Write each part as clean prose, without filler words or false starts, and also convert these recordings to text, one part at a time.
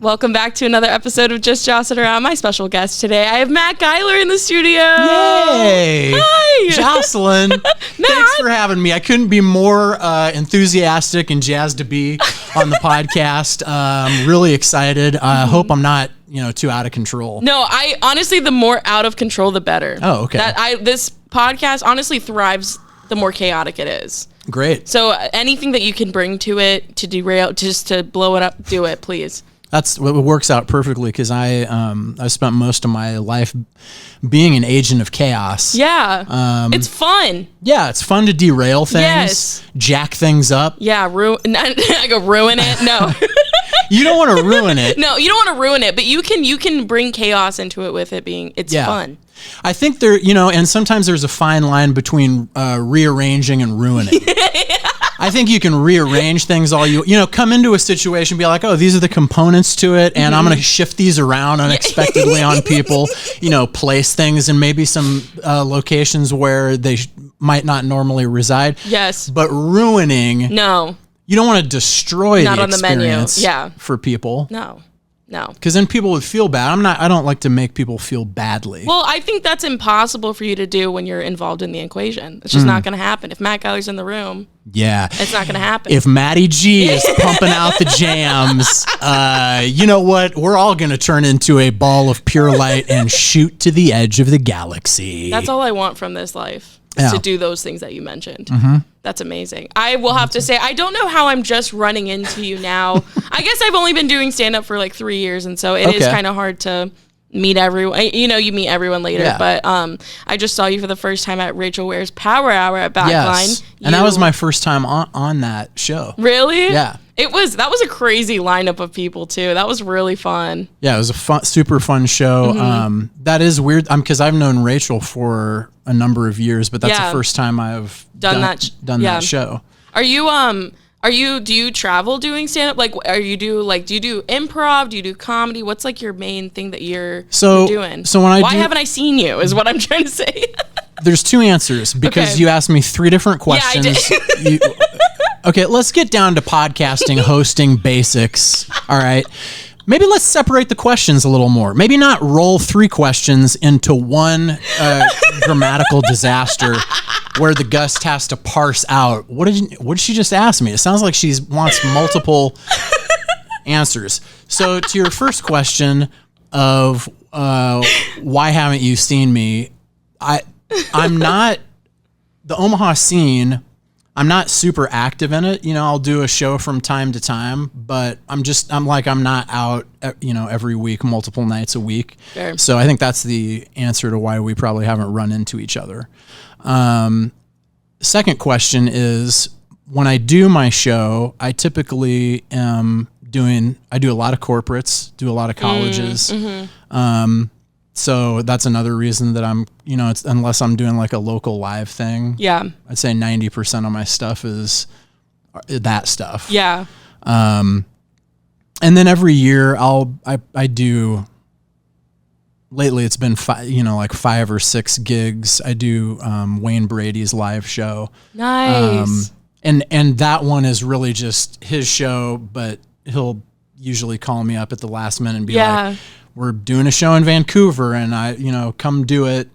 Welcome back to another episode of Just Jossin Around. My special guest today, I have Matt Geiler in the studio. Yay! Hi! Joslyne, thanks for having me. I couldn't be more enthusiastic and jazzed to be on the podcast. I'm really excited. I hope I'm not, too out of control. No, I honestly, the more out of control, the better. Oh, okay. This podcast honestly thrives the more chaotic it is. Great. So anything that you can bring to it to derail, just to blow it up, do it, please. That's what works out perfectly because I spent most of my life being an agent of chaos. Yeah, it's fun. Yeah, it's fun to derail things, Yes. jack things up. Yeah, I go ruin it. No, You don't want to ruin it. no, you don't want to ruin it, but you can bring chaos into it with it being fun. I think there, and sometimes there's a fine line between rearranging and ruining. I think you can rearrange things all come into a situation, be like, oh, these are the components to it, and I'm going to shift these around unexpectedly on people, place things in maybe some locations where they might not normally reside. Yes. But ruining, No. you don't want to destroy Not the on the menu. experience Yeah. for people. No. Because then people would feel bad. I don't like to make people feel badly. Well, I think that's impossible for you to do when you're involved in the equation. It's just not going to happen. If Matt Geiler's in the room, Yeah. it's not going to happen. If Matty G is pumping out the jams, you know what? We're all going to turn into a ball of pure light and shoot to the edge of the galaxy. That's all I want from this life, is to do those things that you mentioned. That's amazing. I will have to say, I don't know how I'm just running into you now. I guess I've only been doing stand-up for like 3 years, and so it is kind of hard to meet everyone. You meet everyone later, but I just saw you for the first time at Rachel Ware's Power Hour at Backline. Yes. And that was my first time on that show. Really? Yeah. That was a crazy lineup of people too. That was really fun. Yeah, it was a super fun show. That is weird because I've known Rachel for a number of years, but that's the first time I've done that show. Do you travel doing stand up? Like, do you do improv? Do you do comedy? What's like your main thing that you're doing? So why haven't I seen you is what I'm trying to say. There's two answers because you asked me three different questions. Yeah, I did. Okay, let's get down to podcasting, hosting basics. All right. Maybe let's separate the questions a little more. Maybe not roll three questions into one grammatical disaster where the guest has to parse out. What did she just ask me? It sounds like she wants multiple answers. So to your first question of why haven't you seen me? I'm not the Omaha scene. I'm not super active in it. I'll do a show from time to time, but I'm not out, every week, multiple nights a week. Fair. So I think that's the answer to why we probably haven't run into each other. Second question is, when I do my show, I typically I do a lot of corporates, do a lot of colleges. So that's another reason that I'm, it's unless I'm doing like a local live thing. Yeah. I'd say 90% of my stuff is that stuff. Yeah. And then every year I do, lately it's been 5 or 6 gigs. I do Wayne Brady's live show. Nice. And that one is really just his show, but he'll usually call me up at the last minute and be like, we're doing a show in Vancouver and come do it.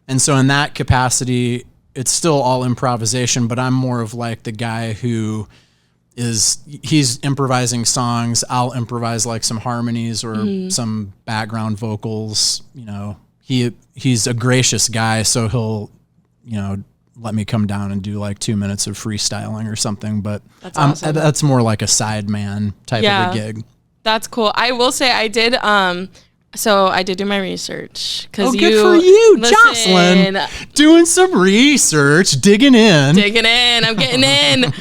And so in that capacity, it's still all improvisation, but I'm more of like the guy who he's improvising songs. I'll improvise like some harmonies or some background vocals. He's a gracious guy, so he'll, let me come down and do like 2 minutes of freestyling or something. But that's awesome. That's more like a sideman type of a gig. That's cool. I will say I did. So I did do my research. Good for you, Joslyne. Doing some research, digging in. I'm getting in.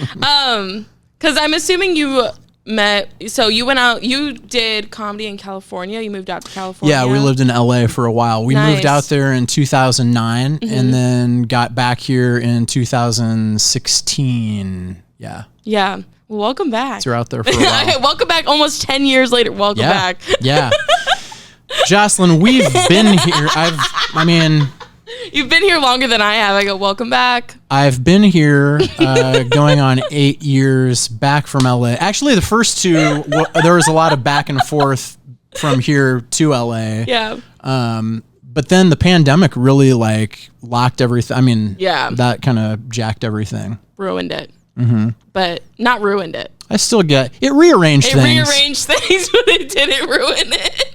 Because I'm assuming you met. So you went out. You did comedy in California. You moved out to California. Yeah, we lived in LA for a while. We moved out there in 2009, and then got back here in 2016. Yeah. Yeah. Well, welcome back. So you're out there for a while. Welcome back almost 10 years later. Welcome back. Yeah. Joslyne, we've been here. You've been here longer than I have. I go, welcome back. I've been here going on 8 years back from LA. Actually, the first 2, there was a lot of back and forth from here to LA. Yeah. But then the pandemic really like locked everything. I mean, yeah, that kind of jacked everything. Ruined it. Mm-hmm. But not ruined it. I still get it. Rearranged things. It rearranged things, but it didn't ruin it.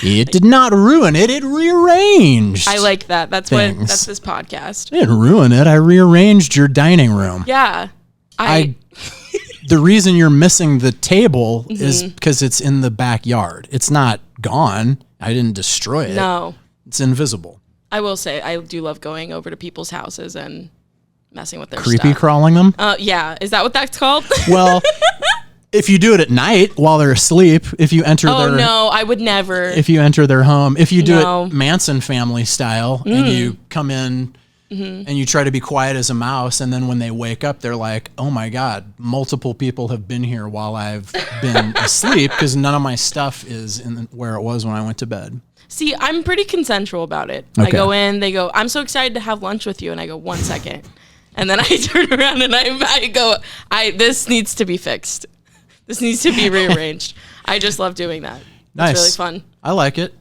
It did not ruin it. It rearranged. I like that. That's things. That's this podcast. I didn't ruin it. I rearranged your dining room. Yeah. The reason you're missing the table is because it's in the backyard. It's not gone. I didn't destroy it. No. It's invisible. I will say, I do love going over to people's houses and messing with their Creepy stuff. crawling them? Yeah. Is that what that's called? Well, if you do it at night while they're asleep, if you enter Oh, no, I would never. If you enter their home, if you do it Manson family style and you come in and you try to be quiet as a mouse, and then when they wake up, they're like, oh my God, multiple people have been here while I've been asleep because none of my stuff is in where it was when I went to bed. See, I'm pretty consensual about it. Okay. I go in, they go, I'm so excited to have lunch with you. And I go, 1 second. And then I turn around and I go, this needs to be fixed. This needs to be rearranged. I just love doing that. Nice. It's really fun. I like it.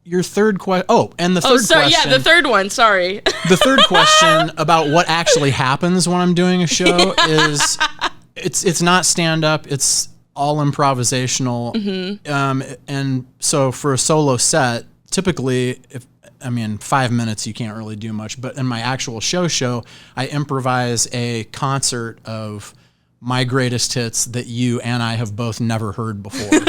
Your third question. Oh, and the third question. Yeah, the third one. Sorry. The third question about what actually happens when I'm doing a show is it's not stand up. It's all improvisational. And so for a solo set, typically, 5 minutes, you can't really do much. But in my actual show, I improvise a concert of my greatest hits that you and I have both never heard before.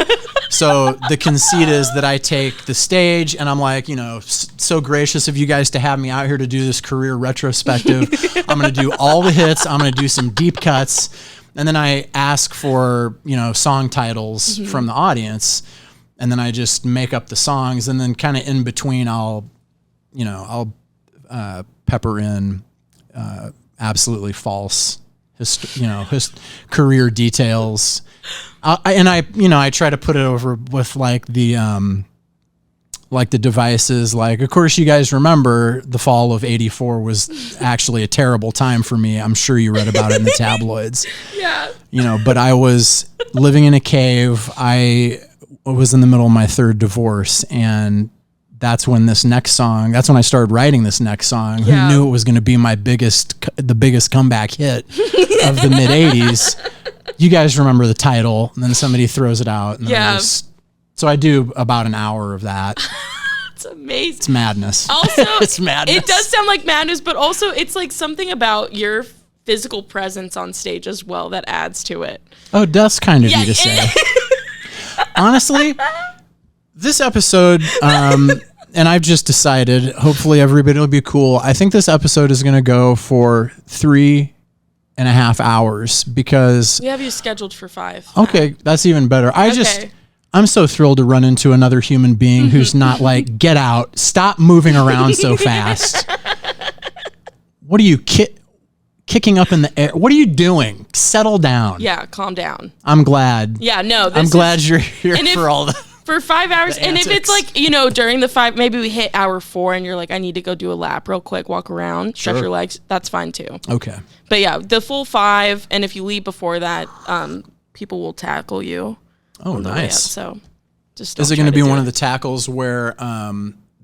So the conceit is that I take the stage and I'm like, so gracious of you guys to have me out here to do this career retrospective. I'm going to do all the hits. I'm going to do some deep cuts. And then I ask for, song titles from the audience. And then I just make up the songs. And then kind of in between, I'll pepper in absolutely false his career details. I try to put it over with like the devices. Like, of course, you guys remember the fall of '84 was actually a terrible time for me. I'm sure you read about it in the tabloids. Yeah. But I was living in a cave. I was in the middle of my third divorce, and that's when I started writing this next song. Yeah. Who knew it was going to be the biggest comeback hit of the mid '80s? You guys remember the title, and then somebody throws it out. And so I do about an hour of that. It's amazing. It's madness. Also, it's madness. It does sound like madness, but also it's like something about your physical presence on stage as well that adds to it. Oh, that's kind of you to say. Honestly, this episode, and I've just decided, hopefully everybody will be cool. I think this episode is going to go for 3.5 hours because we have you scheduled for 5. Okay, that's even better. I'm so thrilled to run into another human being who's not like, get out, stop moving around so fast. What are you kicking up in the air? What are you doing? Settle down. Yeah, calm down. I'm glad. Yeah, no. I'm glad you're here for all the for 5 hours. And if it's like, during the 5, maybe we hit hour 4 and you're like, I need to go do a lap real quick, walk around, stretch your legs. That's fine too. Okay. But yeah, the full 5. And if you leave before that, people will tackle you. Oh, nice. So just is it going to be one of the tackles where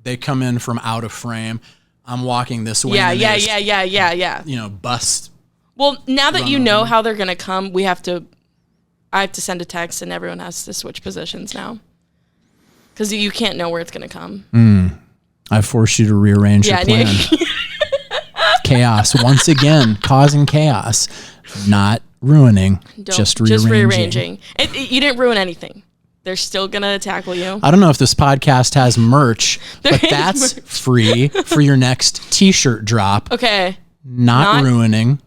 they come in from out of frame? I'm walking this way. Yeah. Bust. Well, now that you know how they're going to come, I have to send a text and everyone has to switch positions now. Because you can't know where it's going to come. I forced you to rearrange your plan. Chaos. Once again, causing chaos. Not ruining. Just rearranging. You didn't ruin anything. They're still going to tackle you. I don't know if this podcast has merch, but that's free for your next t-shirt drop. Okay. Not ruining, ...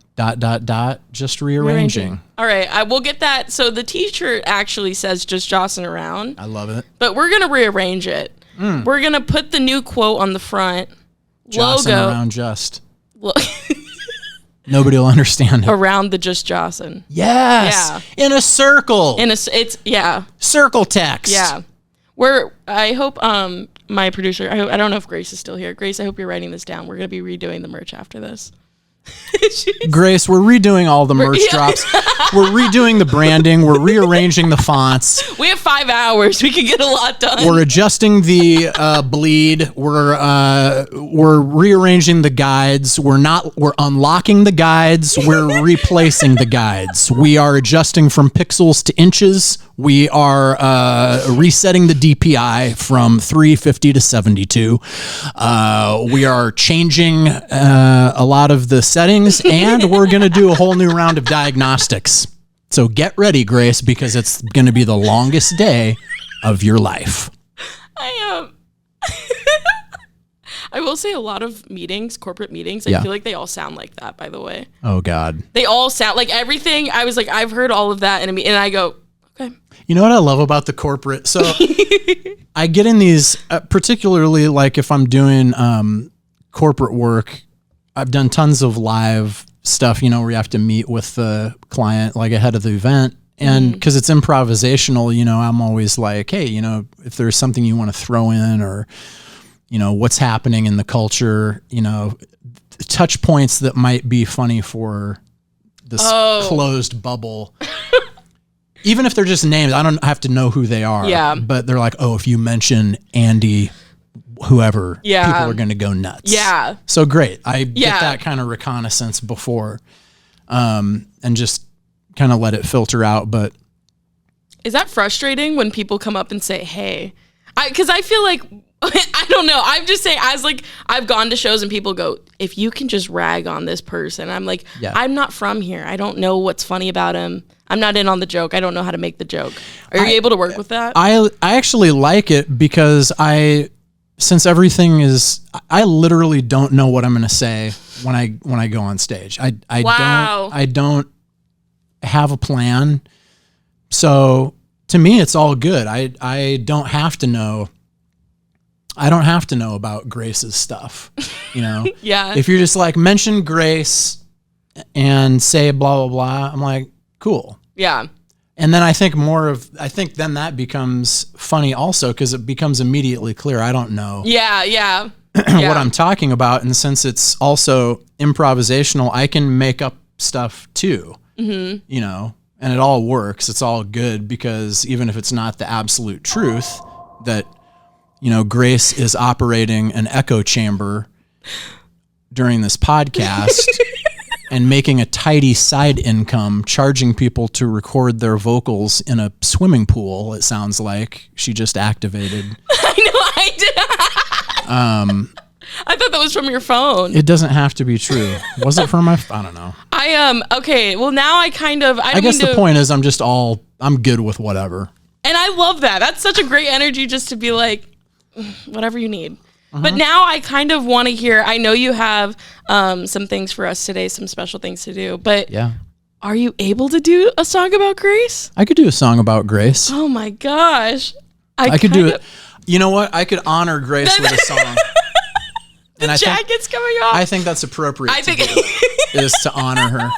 just rearranging. All right. I will get that. So the t-shirt actually says just Jossin around. I love it. But we're going to rearrange it. We're going to put the new quote on the front. Jossin logo. Around just. Nobody will understand it. Around the just Jossin. Yes. Yeah. In a circle. It's circle text. Yeah. I hope my producer, I don't know if Grace is still here. Grace, I hope you're writing this down. We're going to be redoing the merch after this. Grace, we're redoing all the merch drops. We're redoing the branding. We're rearranging the fonts. We have 5 hours. We can get a lot done. We're adjusting the bleed. We're rearranging the guides. We're unlocking the guides. We're replacing the guides. We are adjusting from pixels to inches. We are resetting the DPI from 350 to 72. We are changing a lot of the settings, and we're going to do a whole new round of diagnostics. So get ready, Grace, because it's going to be the longest day of your life. I will say a lot of meetings, corporate meetings, I feel like they all sound like that, by the way. Oh, God. They all sound like everything. I was like, I've heard all of that, and I go, okay. You know what I love about the corporate? So I get in these, particularly like if I'm doing corporate work, I've done tons of live stuff, where you have to meet with the client like ahead of the event. And because it's improvisational, I'm always like, hey, if there's something you want to throw in or, what's happening in the culture, touch points that might be funny for this closed bubble. Even if they're just names, I don't have to know who they are. Yeah. But they're like, oh, if you mention Andy, whoever, people are going to go nuts. Yeah. So great. I get that kind of reconnaissance before, and just kind of let it filter out. But is that frustrating when people come up and say, hey, because I feel like, I don't know. I'm just saying, I've gone to shows and people go, if you can just rag on this person. I'm like, I'm not from here. I don't know what's funny about him. I'm not in on the joke. I don't know how to make the joke. Are you able to work with that? I actually like it because since everything is, I literally don't know what I'm going to say when I go on stage. I don't have a plan. So to me, it's all good. I don't have to know. I don't have to know about Grace's stuff, Yeah. If you're just like, mention Grace and say blah, blah, blah, I'm like, cool. Yeah. And then I think then that becomes funny also because it becomes immediately clear. I don't know. Yeah. What I'm talking about. And since it's also improvisational, I can make up stuff too, and it all works. It's all good because even if it's not the absolute truth that, Grace is operating an echo chamber during this podcast and making a tidy side income, charging people to record their vocals in a swimming pool. It sounds like she just activated. I know I did. I thought that was from your phone. It doesn't have to be true. Was it from my? I don't know. Okay. Well, now I guess the point is I'm good with whatever. And I love that. That's such a great energy just to be like, whatever you need. But now I kind of want to hear, I know you have some things for us today, some special things to do, but are you able to do a song about Grace? I could do a song about Grace. Oh my gosh. I could do it. You know what? I could honor Grace with a song. The jacket's coming off. I think that's appropriate is to honor her,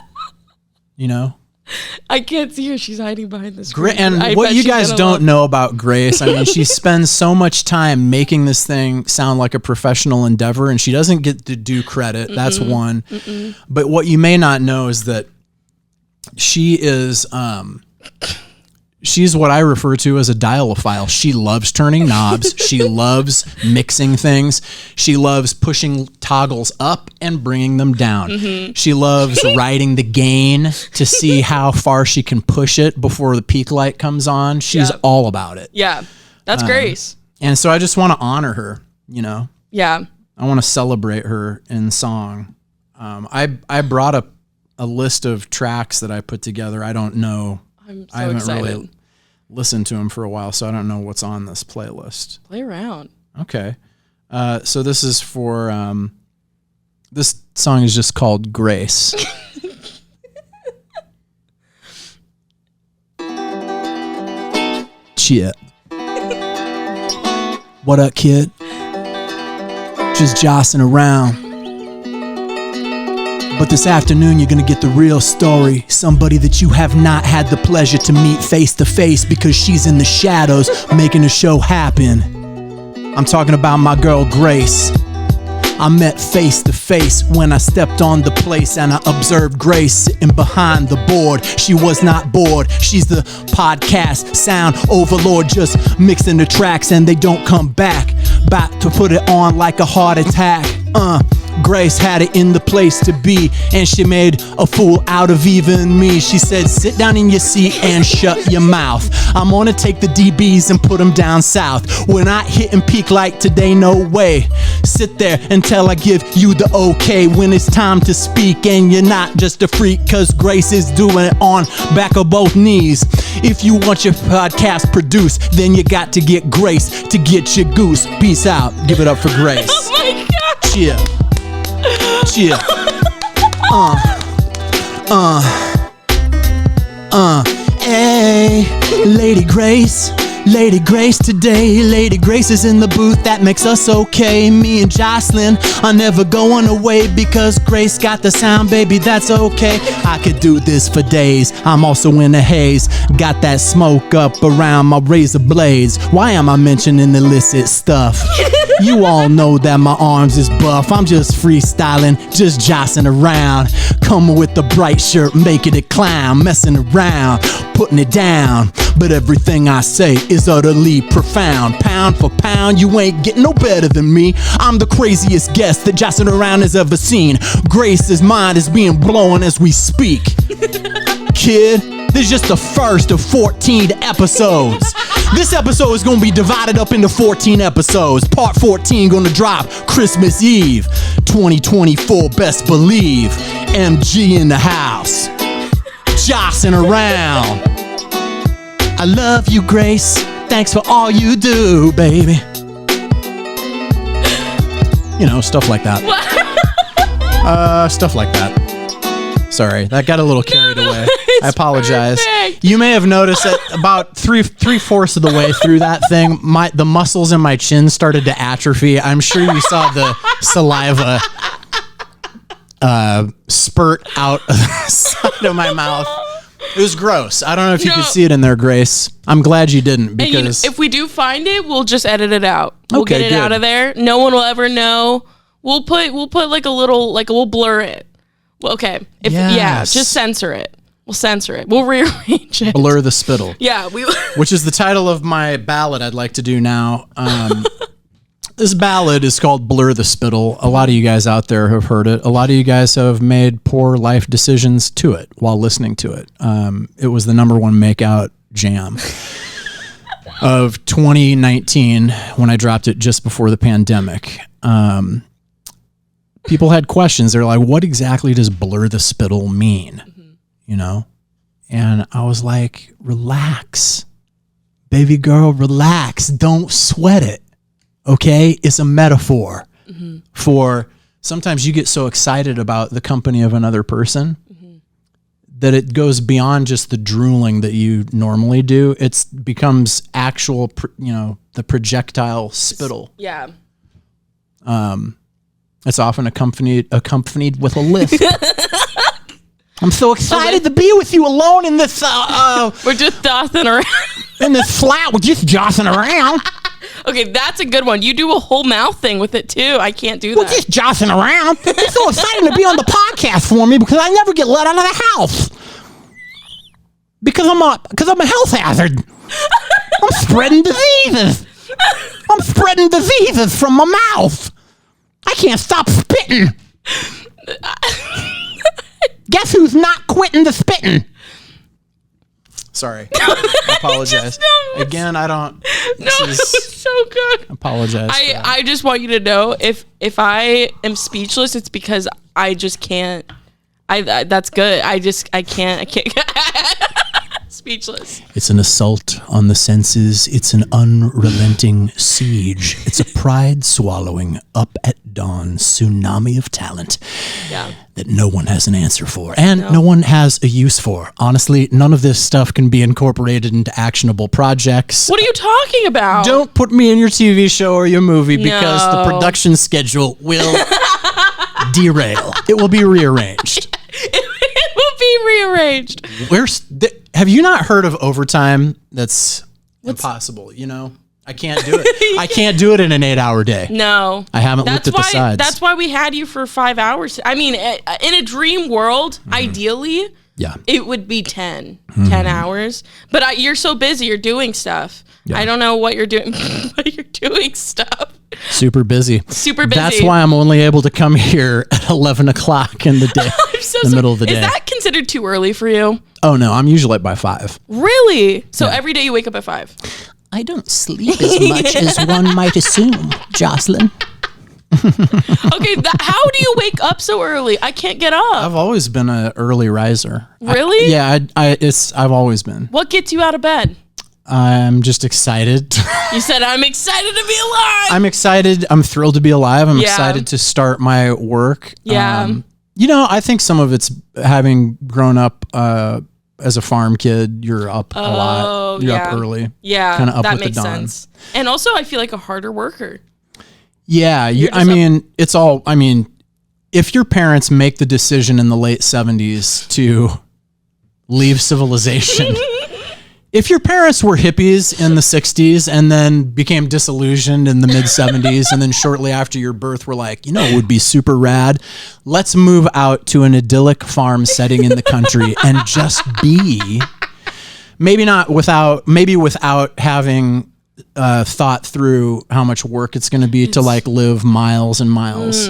I can't see her. She's hiding behind the screen. And what you guys don't know about Grace, I mean, she spends so much time making this thing sound like a professional endeavor, and she doesn't get to do credit. That's one. But what you may not know is that she is... she's what I refer to as a dialophile. She loves turning knobs. She loves mixing things. She loves pushing toggles up and bringing them down. She loves riding the gain to see how far she can push it before the peak light comes on. She's all about it. Yeah, that's Grace. And so I just want to honor her, Yeah. I want to celebrate her in song. I brought up a list of tracks that I put together. I don't know. I haven't really listened to them for a while, so I don't know what's on this playlist. Play around. Okay. So this is for, this song is just called Grace. Shit. What up, kid? Just jossing around. But this afternoon, you're gonna get the real story. Somebody that you have not had the pleasure to meet face to face because she's in the shadows making the show happen. I'm talking about my girl Grace. I met face to face when I stepped on the place, and I observed Grace sitting behind the board. She was not bored. She's the podcast sound overlord, just mixing the tracks and they don't come back. About to put it on like a heart attack. Grace had it in the place to be, and she made a fool out of even me. She said, sit down in your seat and shut your mouth. I'm gonna take the DBs and put them down south. We're not hitting peak like today, no way. Sit there until I give you the okay. When it's time to speak and you're not just a freak, cause Grace is doing it on back of both knees. If you want your podcast produced, then you got to get Grace to get your goose. Peace out. Give it up for Grace. Oh my God. Cheer. Cheer. Hey, Lady Grace. Lady Grace today, Lady Grace is in the booth, that makes us okay. Me and Joslyne are never going away because Grace got the sound, baby, that's okay. I could do this for days, I'm also in a haze. Got that smoke up around my razor blades. Why am I mentioning illicit stuff? You all know that my arms is buff. I'm just freestyling, just jossing around. Coming with the bright shirt, making it clown. Messing around, putting it down. But everything I say is utterly profound. Pound for pound, you ain't getting no better than me. I'm the craziest guest that Jossin around has ever seen. Grace's mind is being blown as we speak. Kid, this is just the first of 14 episodes. This episode is gonna be divided up into 14 episodes. Part 14 gonna drop Christmas Eve 2024, best believe. MG in the house, Jossin around. I love you, Grace. Thanks for all you do, baby. You know, stuff like that. Stuff like that. Sorry, that got a little carried away. I apologize. Perfect. You may have noticed that about three-fourths of the way through that thing, the muscles in my chin started to atrophy. I'm sure you saw the saliva spurt out of the side of my mouth. It was gross. I don't know if you could see it in there, Grace. I'm glad you didn't, because if we do find it, we'll just edit it out. We'll get it out of there. No one will ever know. We'll put like a little, we'll blur it. Well, okay. Just censor it. We'll censor it. We'll rearrange it. Blur the spittle. Yeah, which is the title of my ballad I'd like to do now. This ballad is called Blur the Spittle. A lot of you guys out there have heard it. A lot of you guys have made poor life decisions to it while listening to it. It was the #1 makeout jam of 2019 when I dropped it just before the pandemic. People had questions. They're like, what exactly does blur the spittle mean? Mm-hmm. You know? And I was like, relax. Baby girl, relax. Don't sweat it. Okay? It's a metaphor for sometimes you get so excited about the company of another person that it goes beyond just the drooling that you normally do. It becomes actual, the projectile spittle. Yeah. It's often accompanied with a lift. I'm so excited to be with you alone in this. We're just tossing around. In this flat, we're just jossing around. Okay, that's a good one. You do a whole mouth thing with it too. I can't do that. We're just jossing around. It's so exciting to be on the podcast for me because I never get let out of the house. Because I'm a health hazard. I'm spreading diseases. I'm spreading diseases from my mouth. I can't stop spitting. Guess who's not quitting the spitting? Sorry. I apologize. Again, I don't. This is so good. I apologize. I just want you to know if I am speechless, it's because I just can't. That's good. I can't. Speechless. It's an assault on the senses. It's an unrelenting siege. It's a pride swallowing up at dawn tsunami of talent that no one has an answer for and no one has a use for. Honestly, none of this stuff can be incorporated into actionable projects. What are you talking about? Don't put me in your TV show or your movie because the production schedule will derail. It will be rearranged. It will be rearranged. Have you not heard of overtime? That's impossible, I can't do it. I can't do it in an 8-hour day. No. I haven't looked at the sides. That's why we had you for 5 hours. I mean, in a dream world, ideally, it would be 10 hours. But you're so busy. You're doing stuff. Yeah. I don't know what you're doing, but you're doing stuff. Super busy. Super busy. That's why I'm only able to come here at 11 o'clock in the day. The middle of the day. Is that considered too early for you? Oh, no. I'm usually up by 5. Really? So every day you wake up at 5? I don't sleep as much as one might assume, Joslyne. Okay, how do you wake up so early? I can't get up. I've always been an early riser. Really? I've always been. What gets you out of bed? I'm just excited. You said, I'm excited to be alive. I'm excited. I'm thrilled to be alive. I'm excited to start my work. Yeah. I think some of it's having grown up as a farm kid. You're up a lot. You're up early. Yeah, kind of up that with makes the dawn. sense. And also, I feel like a harder worker. Yeah, if your parents make the decision in the late 70s to leave civilization, if your parents were hippies in the 60s and then became disillusioned in the mid 70s and then shortly after your birth were like, it would be super rad. Let's move out to an idyllic farm setting in the country and just be, maybe without having thought through how much work it's going to be to like live miles and miles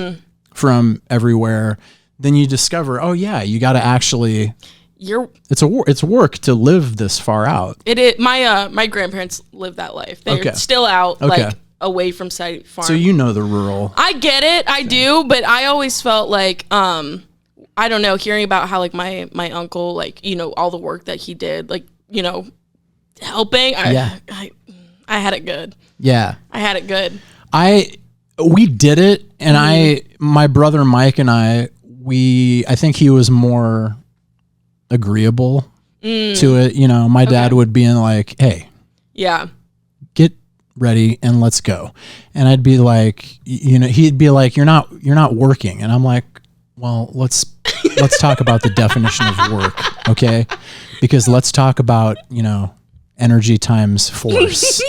from everywhere. Then you discover, you got to actually... It's work to live this far out. It is. My grandparents lived that life. They're still out, like away from site farm. So the rural. I get it. I do, but I always felt like I don't know, hearing about how like my uncle, like all the work that he did, like helping. I had it good. Yeah, I had it good. We did it, and my brother Mike and I think he was more agreeable to it. My dad would be in like, hey, get ready and let's go. And I'd be like, he'd be like, you're not working. And I'm like, well, let's talk about the definition of work. Okay. Because let's talk about, energy times force.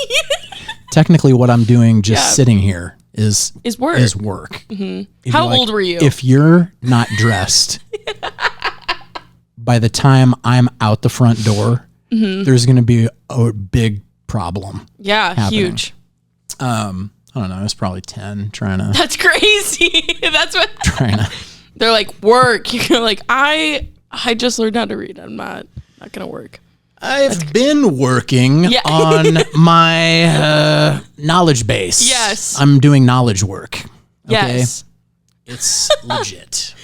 Technically what I'm doing just sitting here is work. Mm-hmm. How old were you? If you're not dressed, by the time I'm out the front door, there's going to be a big problem. Yeah, happening. Huge. I don't know. I was probably 10 trying to. That's crazy. That's what. They're like, work. You're like, I just learned how to read. I'm not going to work. I've been working on my knowledge base. Yes. I'm doing knowledge work. Okay? Yes. It's legit.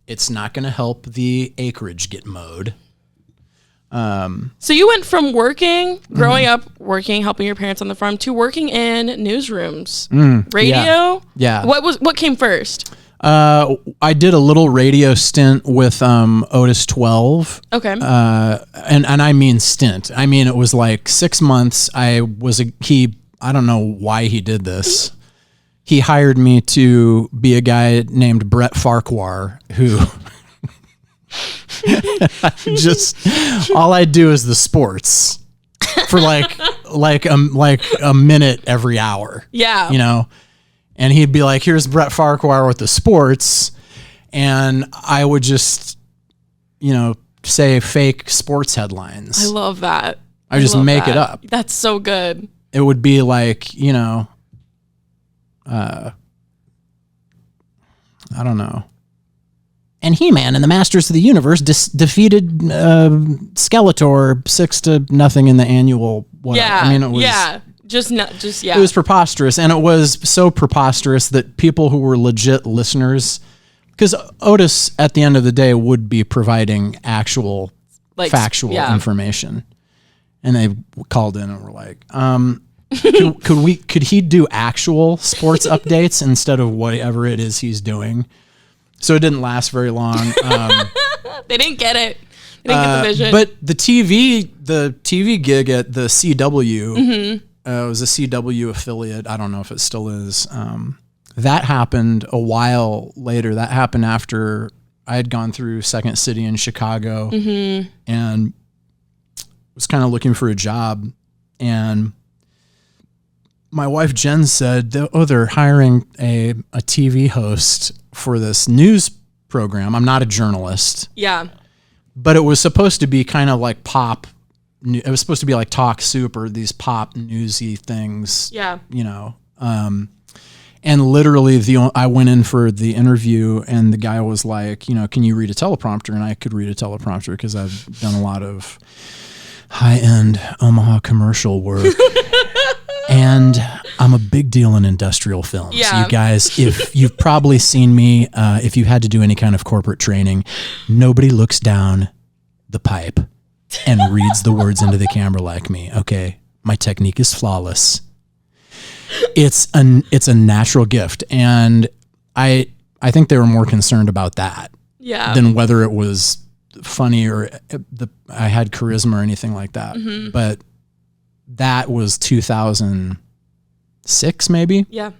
It's not going to help the acreage get mowed. So you went from growing up, working, helping your parents on the farm, to working in newsrooms, radio. Yeah. What came first? I did a little radio stint with Otis 12. Okay. And I mean stint. I mean it was like 6 months. I don't know why he did this. He hired me to be a guy named Brett Farquhar who all I do is the sports for like a minute every hour. Yeah. And he'd be like, here's Brett Farquhar with the sports. And I would just, say fake sports headlines. I love that. I just make it up. That's so good. It would be like, I don't know. And He-Man and the Masters of the Universe defeated Skeletor 6-0 in the annual. Yeah. I mean, it was. Yeah. It was preposterous, and it was so preposterous that people who were legit listeners, because Otis at the end of the day would be providing actual, factual information, and they called in and were like, could he do actual sports updates instead of whatever it is he's doing? So it didn't last very long. They didn't get it. They didn't get the vision. But the TV gig at the CW, it was a CW affiliate. I don't know if it still is. That happened a while later. That happened after I had gone through Second City in Chicago and was kind of looking for a job. And my wife Jen said, they're hiring a TV host for this news program. I'm not a journalist. Yeah. But it was supposed to be kind of like pop. It was supposed to be like Talk Soup or these pop newsy things. Yeah. You know. And literally I went in for the interview and the guy was like, you know, can you read a teleprompter? And I could read a teleprompter because I've done a lot of high-end Omaha commercial work. And I'm a big deal in industrial films. Yeah. You guys, if you've probably seen me, if you had to do any kind of corporate training, nobody looks down the pipe and reads the words into the camera like me. Okay, my technique is flawless. It's a natural gift, and I think they were more concerned about that than whether it was funny or I had charisma or anything like that. Mm-hmm. But that was 2006, maybe. Yeah,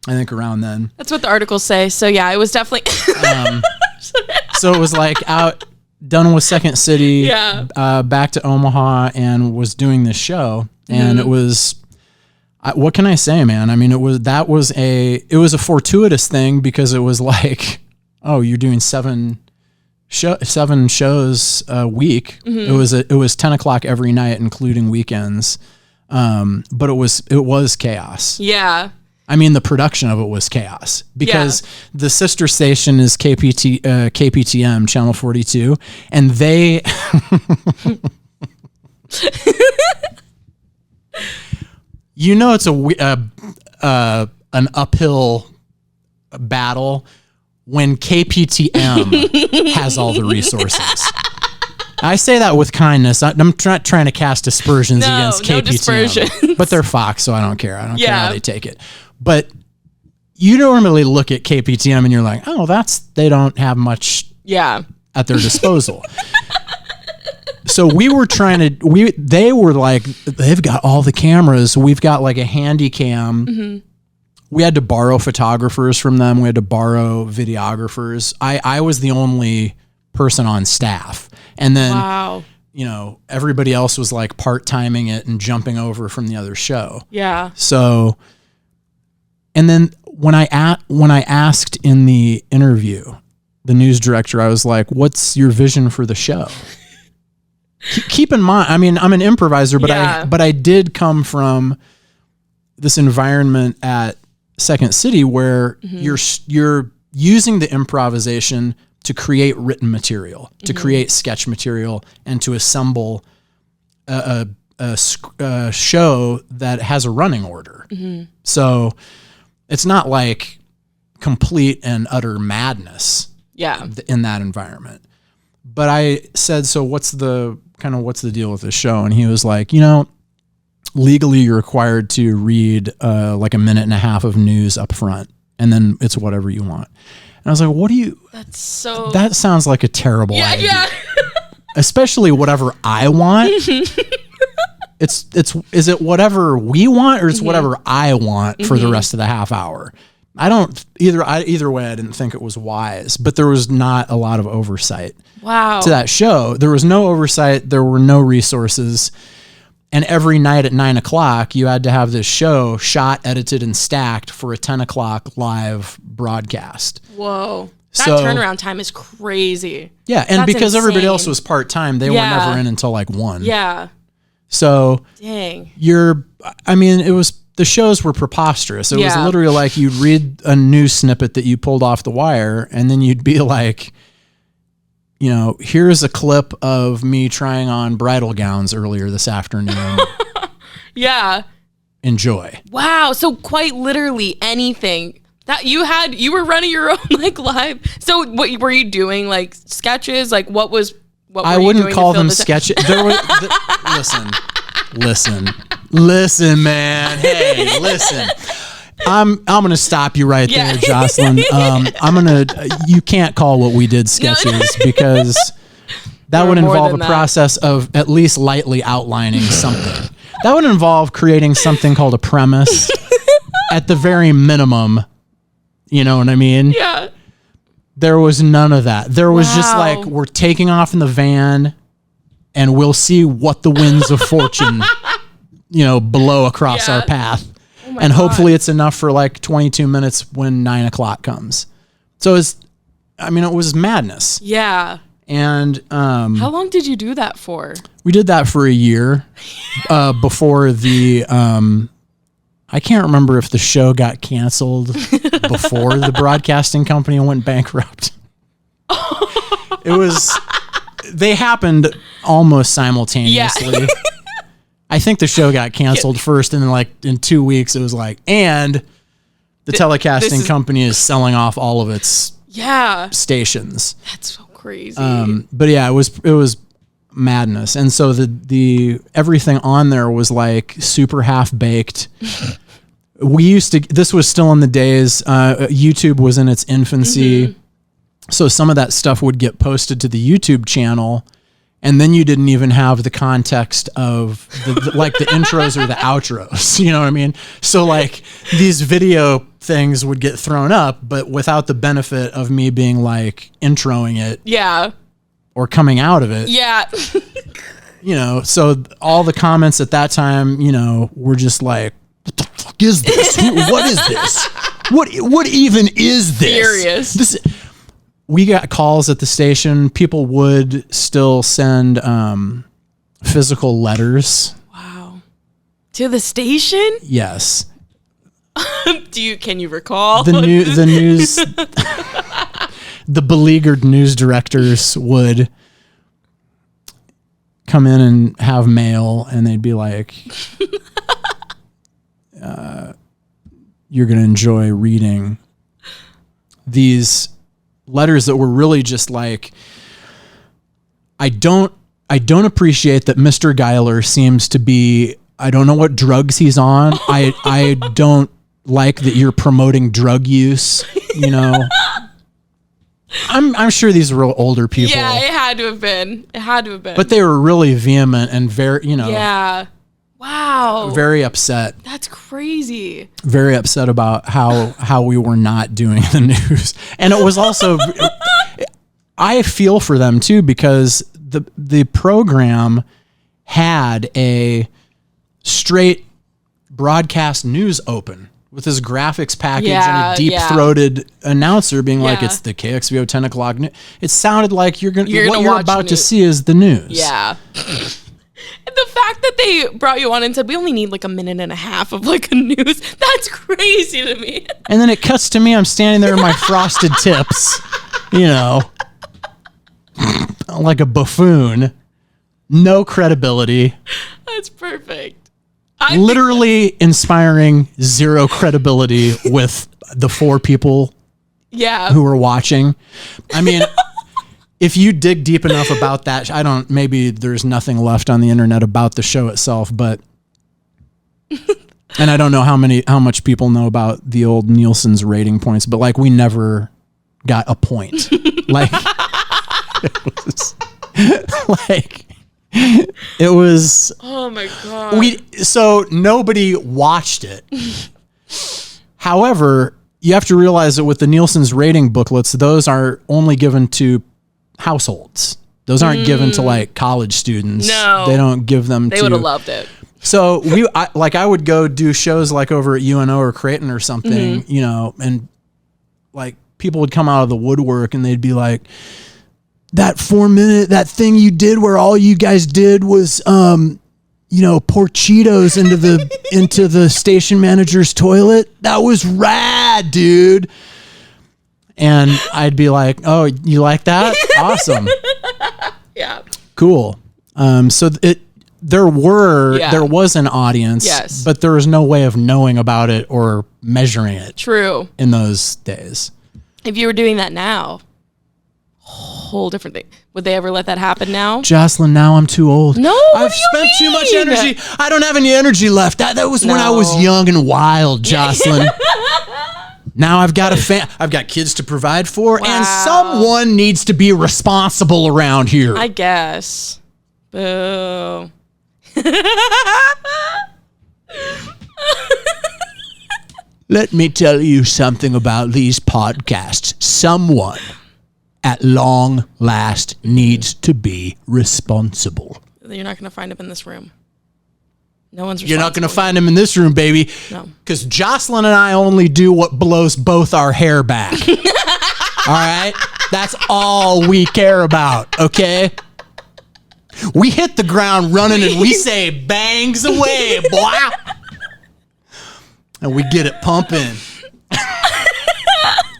I think around then. That's what the articles say. So yeah, it was definitely. So it was like done with Second City. Yeah. Back to Omaha and was doing this show, and it was. What can I say, man? I mean, it was a fortuitous thing because it was like, oh, you're doing seven shows a week. Mm-hmm. It was 10 o'clock every night, including weekends. But it was chaos. Yeah. I mean, the production of it was chaos because the sister station is KPTM Channel 42, and they. You know, it's an uphill battle when KPTM has all the resources. I say that with kindness. I'm not trying to cast aspersions against KPTM, but they're Fox, so I don't care. I don't care how they take it. But you normally look at KPTM and you're like, oh, they don't have much at their disposal. So they were like, they've got all the cameras. We've got like a handy cam. Mm-hmm. We had to borrow photographers from them. We had to borrow videographers. I was the only person on staff. And then, you know, everybody else was like part-timing it and jumping over from the other show. Yeah. So, and then when I asked in the interview, the news director, I was like, what's your vision for the show? Keep in mind, I mean, I'm an improviser, but I did come from this environment at Second City where you're using the improvisation to create written material, to create sketch material, and to assemble a show that has a running order. Mm-hmm. So it's not like complete and utter madness in that environment. But I said, so what's the deal with this show? And he was like, you know, legally you're required to read like a minute and a half of news up front, and then it's whatever you want. And I was like, that sounds like a terrible idea. Yeah. Especially whatever I want. Is it whatever we want or it's whatever I want for the rest of the half hour? I don't either way. I didn't think it was wise, but there was not a lot of oversight. Wow. To that show, there was no oversight. There were no resources, and every night at 9 o'clock, you had to have this show shot, edited, and stacked for a 10 o'clock live broadcast. Whoa, that turnaround time is crazy. Yeah, and that's because insane. Everybody else was part time, they were never in until like 1. Yeah. So dang. The shows were preposterous. It was literally like you'd read a news snippet that you pulled off the wire, and then you'd be like, you know, here's a clip of me trying on bridal gowns earlier this afternoon. Yeah. Enjoy. Wow. So quite literally anything that you were running your own like live. So what were you doing? Like sketches? Like what were I wouldn't call them sketches. There was Listen, man. Hey, listen. I'm going to stop you right there, Joslyne. You can't call what we did sketches because that would involve a process of at least lightly outlining something. That would involve creating something called a premise at the very minimum. You know what I mean? Yeah. There was none of that. There was just like, we're taking off in the van and we'll see what the winds of fortune, blow across our path. and hopefully it's enough for like 22 minutes when 9 o'clock comes. So it was madness. Yeah. And how long did you do that for? We did that for a year before the I can't remember if the show got canceled before the broadcasting company went bankrupt. They happened almost simultaneously. Yeah. I think the show got canceled first, and then like in 2 weeks it was like, and the telecasting company is selling off all of its stations. That's so crazy. But yeah, it was madness. And so the everything on there was like super half baked. This was still in the days, YouTube was in its infancy. Mm-hmm. So some of that stuff would get posted to the YouTube channel, and then you didn't even have the context of like the intros or the outros. You know what I mean? So like these video things would get thrown up, but without the benefit of me being like introing it. Yeah. Or coming out of it. Yeah. So all the comments at that time, were just like, what the fuck is this? What is this? What even is this? Serious. We got calls at the station. People would still send physical letters. Wow. To the station? Yes. Can you recall? The news the beleaguered news directors would come in and have mail, and they'd be like, you're going to enjoy reading these letters that were really just like, I don't appreciate that Mr. Giler seems to be, I don't know what drugs he's on. I don't like that you're promoting drug use, I'm sure these were older people. Yeah, it had to have been. But they were really vehement and very, Yeah. Wow. Very upset. That's crazy. Very upset about how we were not doing the news. And it was also, I feel for them too, because the program had a straight broadcast news open with his graphics package and a deep-throated announcer being like, it's the KXVO 10 o'clock news. It sounded like what you're about to see is the news. Yeah. The fact that they brought you on and said, we only need like a minute and a half of like a news, that's crazy to me. And then it cuts to me, I'm standing there in my frosted tips, like a buffoon. No credibility. That's perfect. Literally inspiring zero credibility with the 4 people who were watching. I mean, if you dig deep enough about that, maybe there's nothing left on the internet about the show itself, but, and I don't know how much people know about the old Nielsen's rating points, but like we never got a point. Like, it was oh my God. So nobody watched it. However, you have to realize that with the Nielsen's rating booklets, those are only given to households. Those aren't given to like college students. No. They don't give them They would have loved it. So I would go do shows like over at UNO or Creighton or something, and like people would come out of the woodwork and they'd be like, that 4-minute, that thing you did where all you guys did was, pour Cheetos into the station manager's toilet. That was rad, dude. And I'd be like, oh, you like that? Awesome. Yeah. Cool. So there was an audience, yes, but there was no way of knowing about it or measuring it. True. In those days. If you were doing that now, whole different thing. Would they ever let that happen now? Joslyne, now I'm too old. No, I've spent too much energy. I don't have any energy left. That was when I was young and wild, Joslyne. Now I've got I've got kids to provide for, and someone needs to be responsible around here. I guess. Boo. Let me tell you something about these podcasts. Someone at long last needs to be responsible. You're not going to find him in this room. No one's responsible. You're not going to find him in this room, baby. No. Because Joslyne and I only do what blows both our hair back. All right? That's all we care about, okay? We hit the ground running and we say, bangs away, boy. And we get it pumping.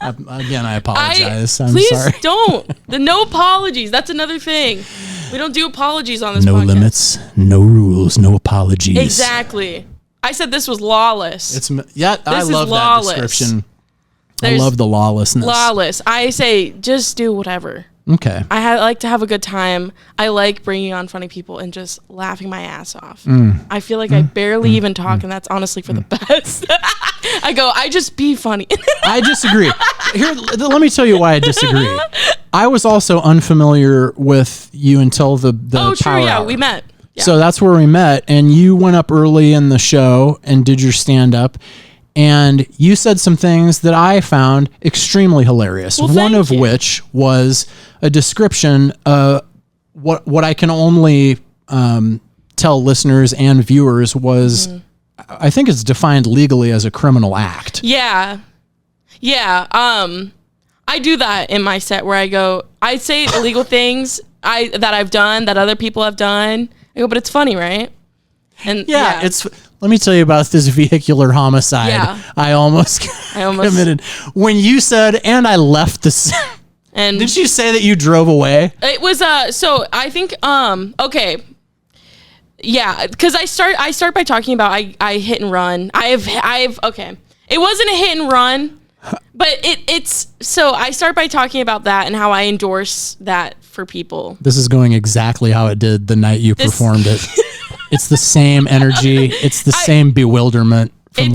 Again, I apologize. I'm please sorry. Don't. No apologies. That's another thing. We don't do apologies on this podcast. No limits, no rules, no apologies. Exactly. I said this was lawless. I love that description. I love the lawlessness. Lawless. I say just do whatever. Okay. I like to have a good time. I like bringing on funny people and just laughing my ass off. I feel like I barely even talk, and that's honestly for the best. I just be funny. I disagree. Here, let me tell you why I disagree. I was also unfamiliar with you until the oh, true, Power yeah, Hour. we met. Yeah. So that's where we met, and you went up early in the show and did your stand-up, and you said some things that I found extremely hilarious. Well, one of which was a description of what I can only tell listeners and viewers was, I think it's defined legally as a criminal act. Yeah. Yeah. I do that in my set where I say illegal things that I've done, that other people have done. I go, but it's funny, right? And yeah. Let me tell you about this vehicular homicide. Yeah. I almost committed. When you said, and I left the set. And did you say that you drove away? It was, so I think, okay. Yeah. Cause I start by talking about, I hit and run. Okay. It wasn't a hit and run, but so I start by talking about that and how I endorse that for people. This is going exactly how it did the night you performed it. It's the same energy. It's the same bewilderment from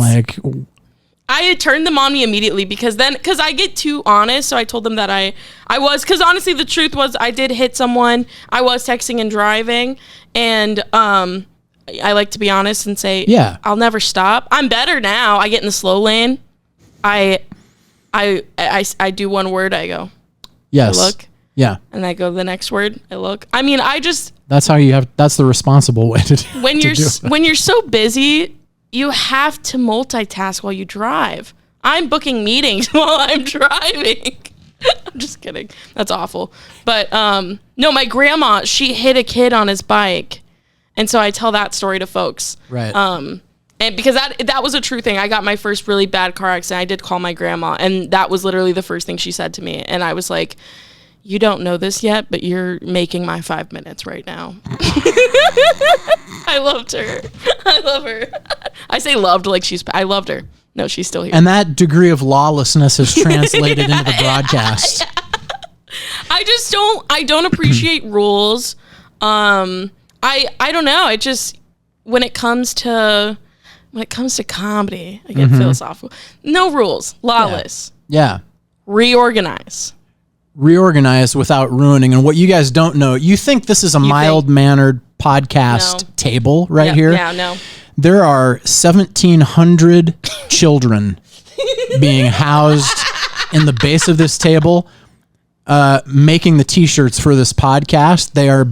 I had turned them on me immediately because I get too honest. So I told them that I was, because honestly, the truth was I did hit someone. I was texting and driving, and I like to be honest and say, yeah, I'll never stop. I'm better now. I get in the slow lane. I do one word. I go, yes, I look, yeah, and I go the next word. I look. I mean, that's how you have. That's the responsible way to do. When you're so busy, you have to multitask while you drive. I'm booking meetings while I'm driving. I'm just kidding. That's awful. But no, my grandma, she hit a kid on his bike. And so I tell that story to folks. Right. And because that was a true thing. I got my first really bad car accident. I did call my grandma, and that was literally the first thing she said to me. And I was like, you don't know this yet, but you're making my 5 minutes right now. I loved her. I love her. I say loved like I loved her. No, she's still here. And that degree of lawlessness has translated into the broadcast. I don't appreciate rules. I don't know. I just, when it comes to comedy, I get philosophical. No rules. Lawless. Yeah. Reorganize without ruining. And what you guys don't know, you think this is a mild-mannered podcast table here? Yeah, no. There are 1,700 children being housed in the base of this table, making the T-shirts for this podcast. They're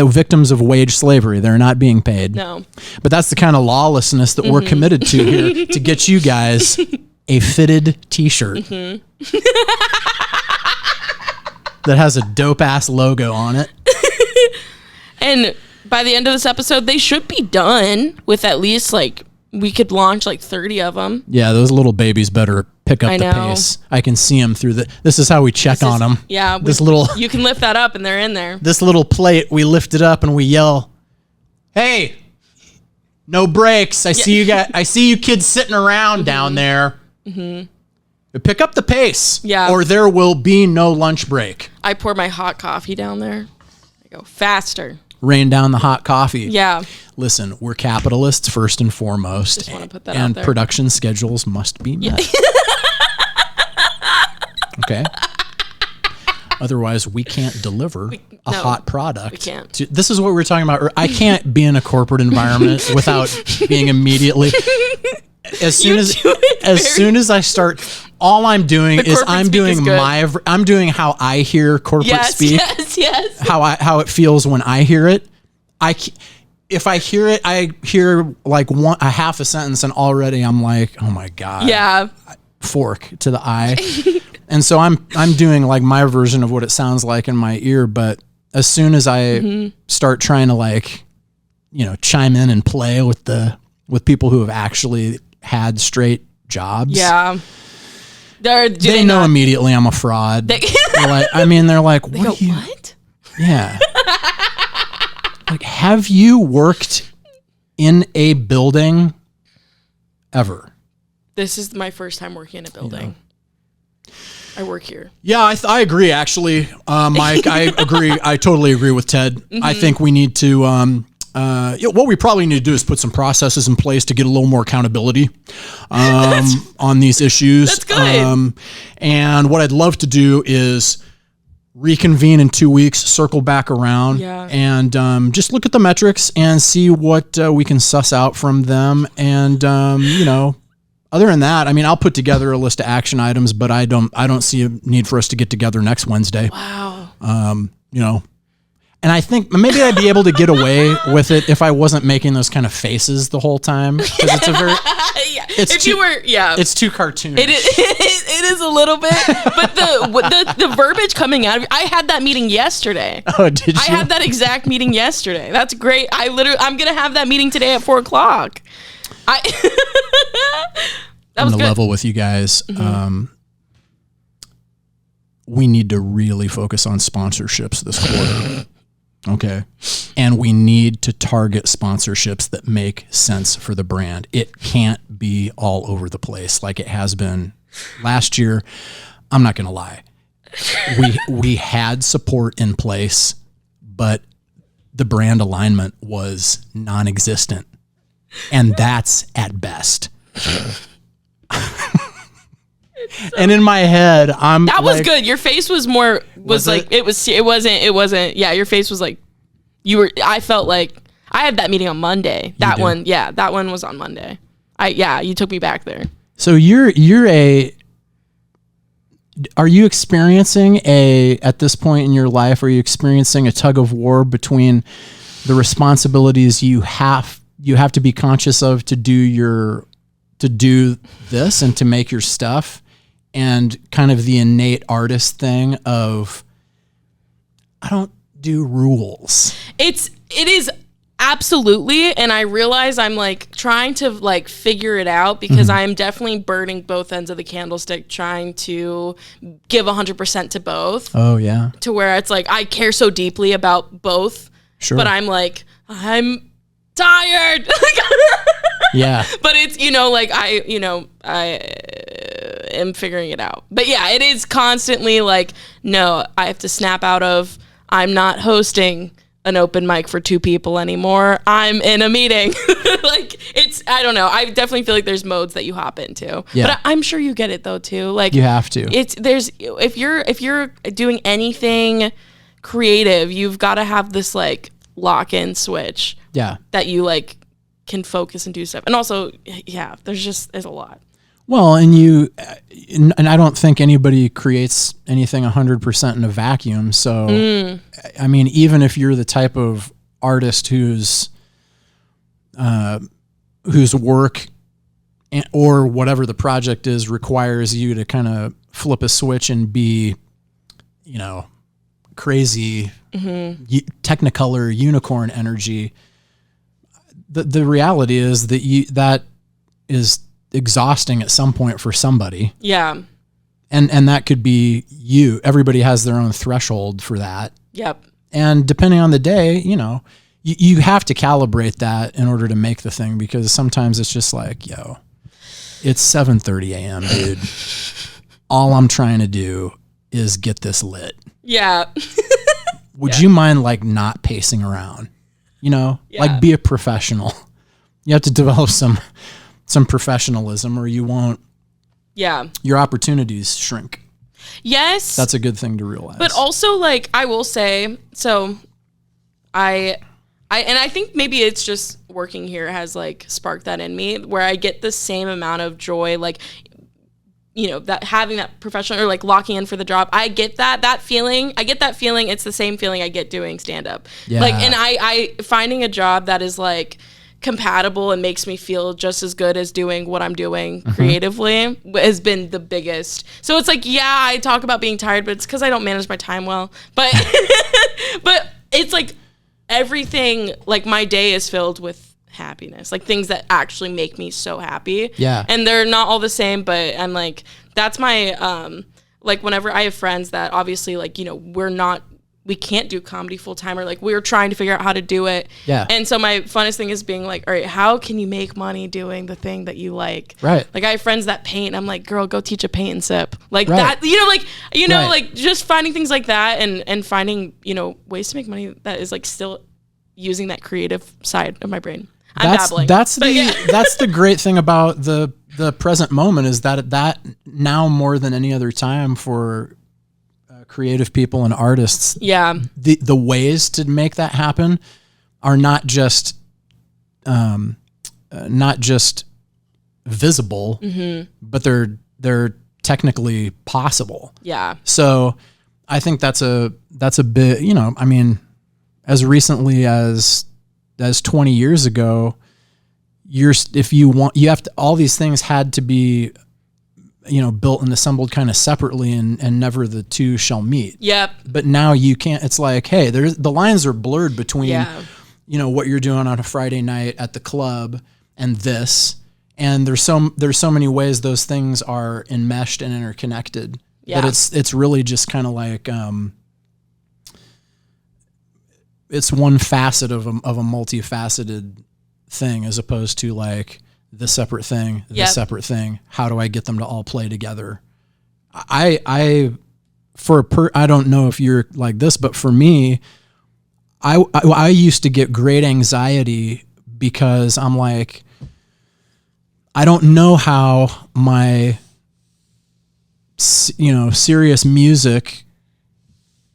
victims of wage slavery. They're not being paid. No. But that's the kind of lawlessness that we're committed to here to get you guys a fitted T-shirt that has a dope-ass logo on it. And by the end of this episode, they should be done with at least, we could launch 30 of them. Yeah, those little babies better pick up the pace. I can see them through this is how we check on them. Yeah. You can lift that up and they're in there. This little plate, we lift it up and we yell, hey, no breaks. I see you kids sitting around down there. Mm-hmm. Pick up the pace. Yeah. Or there will be no lunch break. I pour my hot coffee down there. I go faster. Rain down the hot coffee. Yeah. Listen, we're capitalists first and foremost. Just want to put that and out there. Production schedules must be met. Okay. Otherwise, we can't deliver a hot product. We can't. This is what we're talking about. I can't be in a corporate environment without being immediately. As soon as I start, all I'm doing is I'm doing how I hear corporate speak. Yes. How it feels when I hear it. if I hear it, I hear like a half a sentence and already I'm like, oh my God. Yeah. Fork to the eye. And so I'm doing like my version of what it sounds like in my ear. But as soon as I start trying to like, chime in and play with people who have actually had straight jobs. Yeah. They know immediately I'm a fraud. They're like, what? Yeah. Like, have you worked in a building ever? This is my first time working in a building. I work here. Yeah, I agree, actually. Mike, I agree. I totally agree with Ted. Mm-hmm. I think we need to, what we probably need to do is put some processes in place to get a little more accountability on these issues. That's good. And what I'd love to do is reconvene in 2 weeks, circle back around, and just look at the metrics and see what we can suss out from them. And, other than that, I mean, I'll put together a list of action items, but I don't see a need for us to get together next Wednesday. Wow. And I think maybe I'd be able to get away with it if I wasn't making those kind of faces the whole time. Because it's a very, it's too cartoonish. It is a little bit, but the verbiage coming out of I had that meeting yesterday. Oh, did you? I had that exact meeting yesterday. That's great. I'm gonna have that meeting today at 4:00. I'm going to level with you guys. Mm-hmm. We need to really focus on sponsorships this quarter. Okay. And we need to target sponsorships that make sense for the brand. It can't be all over the place like it has been last year. I'm not going to lie. We had support in place, but the brand alignment was non-existent. And that's at best. And in my head, that was good. Your face was more it wasn't. Yeah, your face was like I felt like I had that meeting on Monday. That one was on Monday. You took me back there. So are you experiencing at this point in your life, are you experiencing a tug of war between the responsibilities you have to be conscious of to do this and to make your stuff, and kind of the innate artist thing of, I don't do rules. It is absolutely. And I realize I'm like trying to like figure it out because I'm definitely burning both ends of the candlestick, trying to give 100% to both. Oh yeah. To where it's like, I care so deeply about both, but I'm like, I'm tired. Yeah. But it's, I am figuring it out. But yeah, it is constantly like, no, I have to snap out of, I'm not hosting an open mic for 2 people anymore. I'm in a meeting. Like, it's, I don't know. I definitely feel like there's modes that you hop into. Yeah. But I'm sure you get it though too. Like, you have to. If you're doing anything creative, you've got to have this like lock-in switch. Yeah. That you like can focus and do stuff. And also, there's a lot. Well, and I don't think anybody creates anything 100% in a vacuum. So, I mean, even if you're the type of artist whose work or whatever the project is requires you to kind of flip a switch and be, crazy, Technicolor unicorn energy. The reality is that is exhausting at some point for somebody. Yeah. And that could be you. Everybody has their own threshold for that. Yep. And depending on the day, you have to calibrate that in order to make the thing, because sometimes it's just like, it's 7:30 a.m., dude. All I'm trying to do is get this lit. Yeah. Would you mind like not pacing around? Like be a professional. You have to develop some professionalism or you won't. Yeah. Your opportunities shrink. Yes. That's a good thing to realize. But also, like, I will say, so I think maybe it's just working here has like sparked that in me, where I get the same amount of joy, like that having that professional or like locking in for the job. I get that feeling. It's the same feeling I get doing stand up. Yeah. Like, and I finding a job that is like compatible and makes me feel just as good as doing what I'm doing creatively has been the biggest. So it's like, yeah, I talk about being tired, but it's because I don't manage my time well. But but it's like everything, like my day is filled with happiness, like things that actually make me so happy. Yeah. And they're not all the same, but I'm like, that's my like whenever I have friends that obviously like, we can't do comedy full time, or like we're trying to figure out how to do it. Yeah. And so my funnest thing is being like, all right, how can you make money doing the thing that you like? Right. Like I have friends that paint. I'm like, girl, go teach a paint and sip. Like right. that, like just finding things like that and finding, ways to make money that is like still using that creative side of my brain. I'm babbling. That's the great thing about the present moment is that now more than any other time for creative people and artists, the ways to make that happen are not just visible, but they're technically possible. Yeah. So I think that's a bit, I mean, as recently as 20 years ago, you have to, all these things had to be built and assembled kind of separately and never the two shall meet. Yep. But now you can't, it's like, hey, the lines are blurred between, what you're doing on a Friday night at the club and this, and there's so many ways those things are enmeshed and interconnected. Yeah. But it's really just kind of like, it's one facet of a multifaceted thing as opposed to like, the separate thing, separate thing. How do I get them to all play together? I don't know if you're like this, but for me, I used to get great anxiety because I'm like, I don't know how my, serious music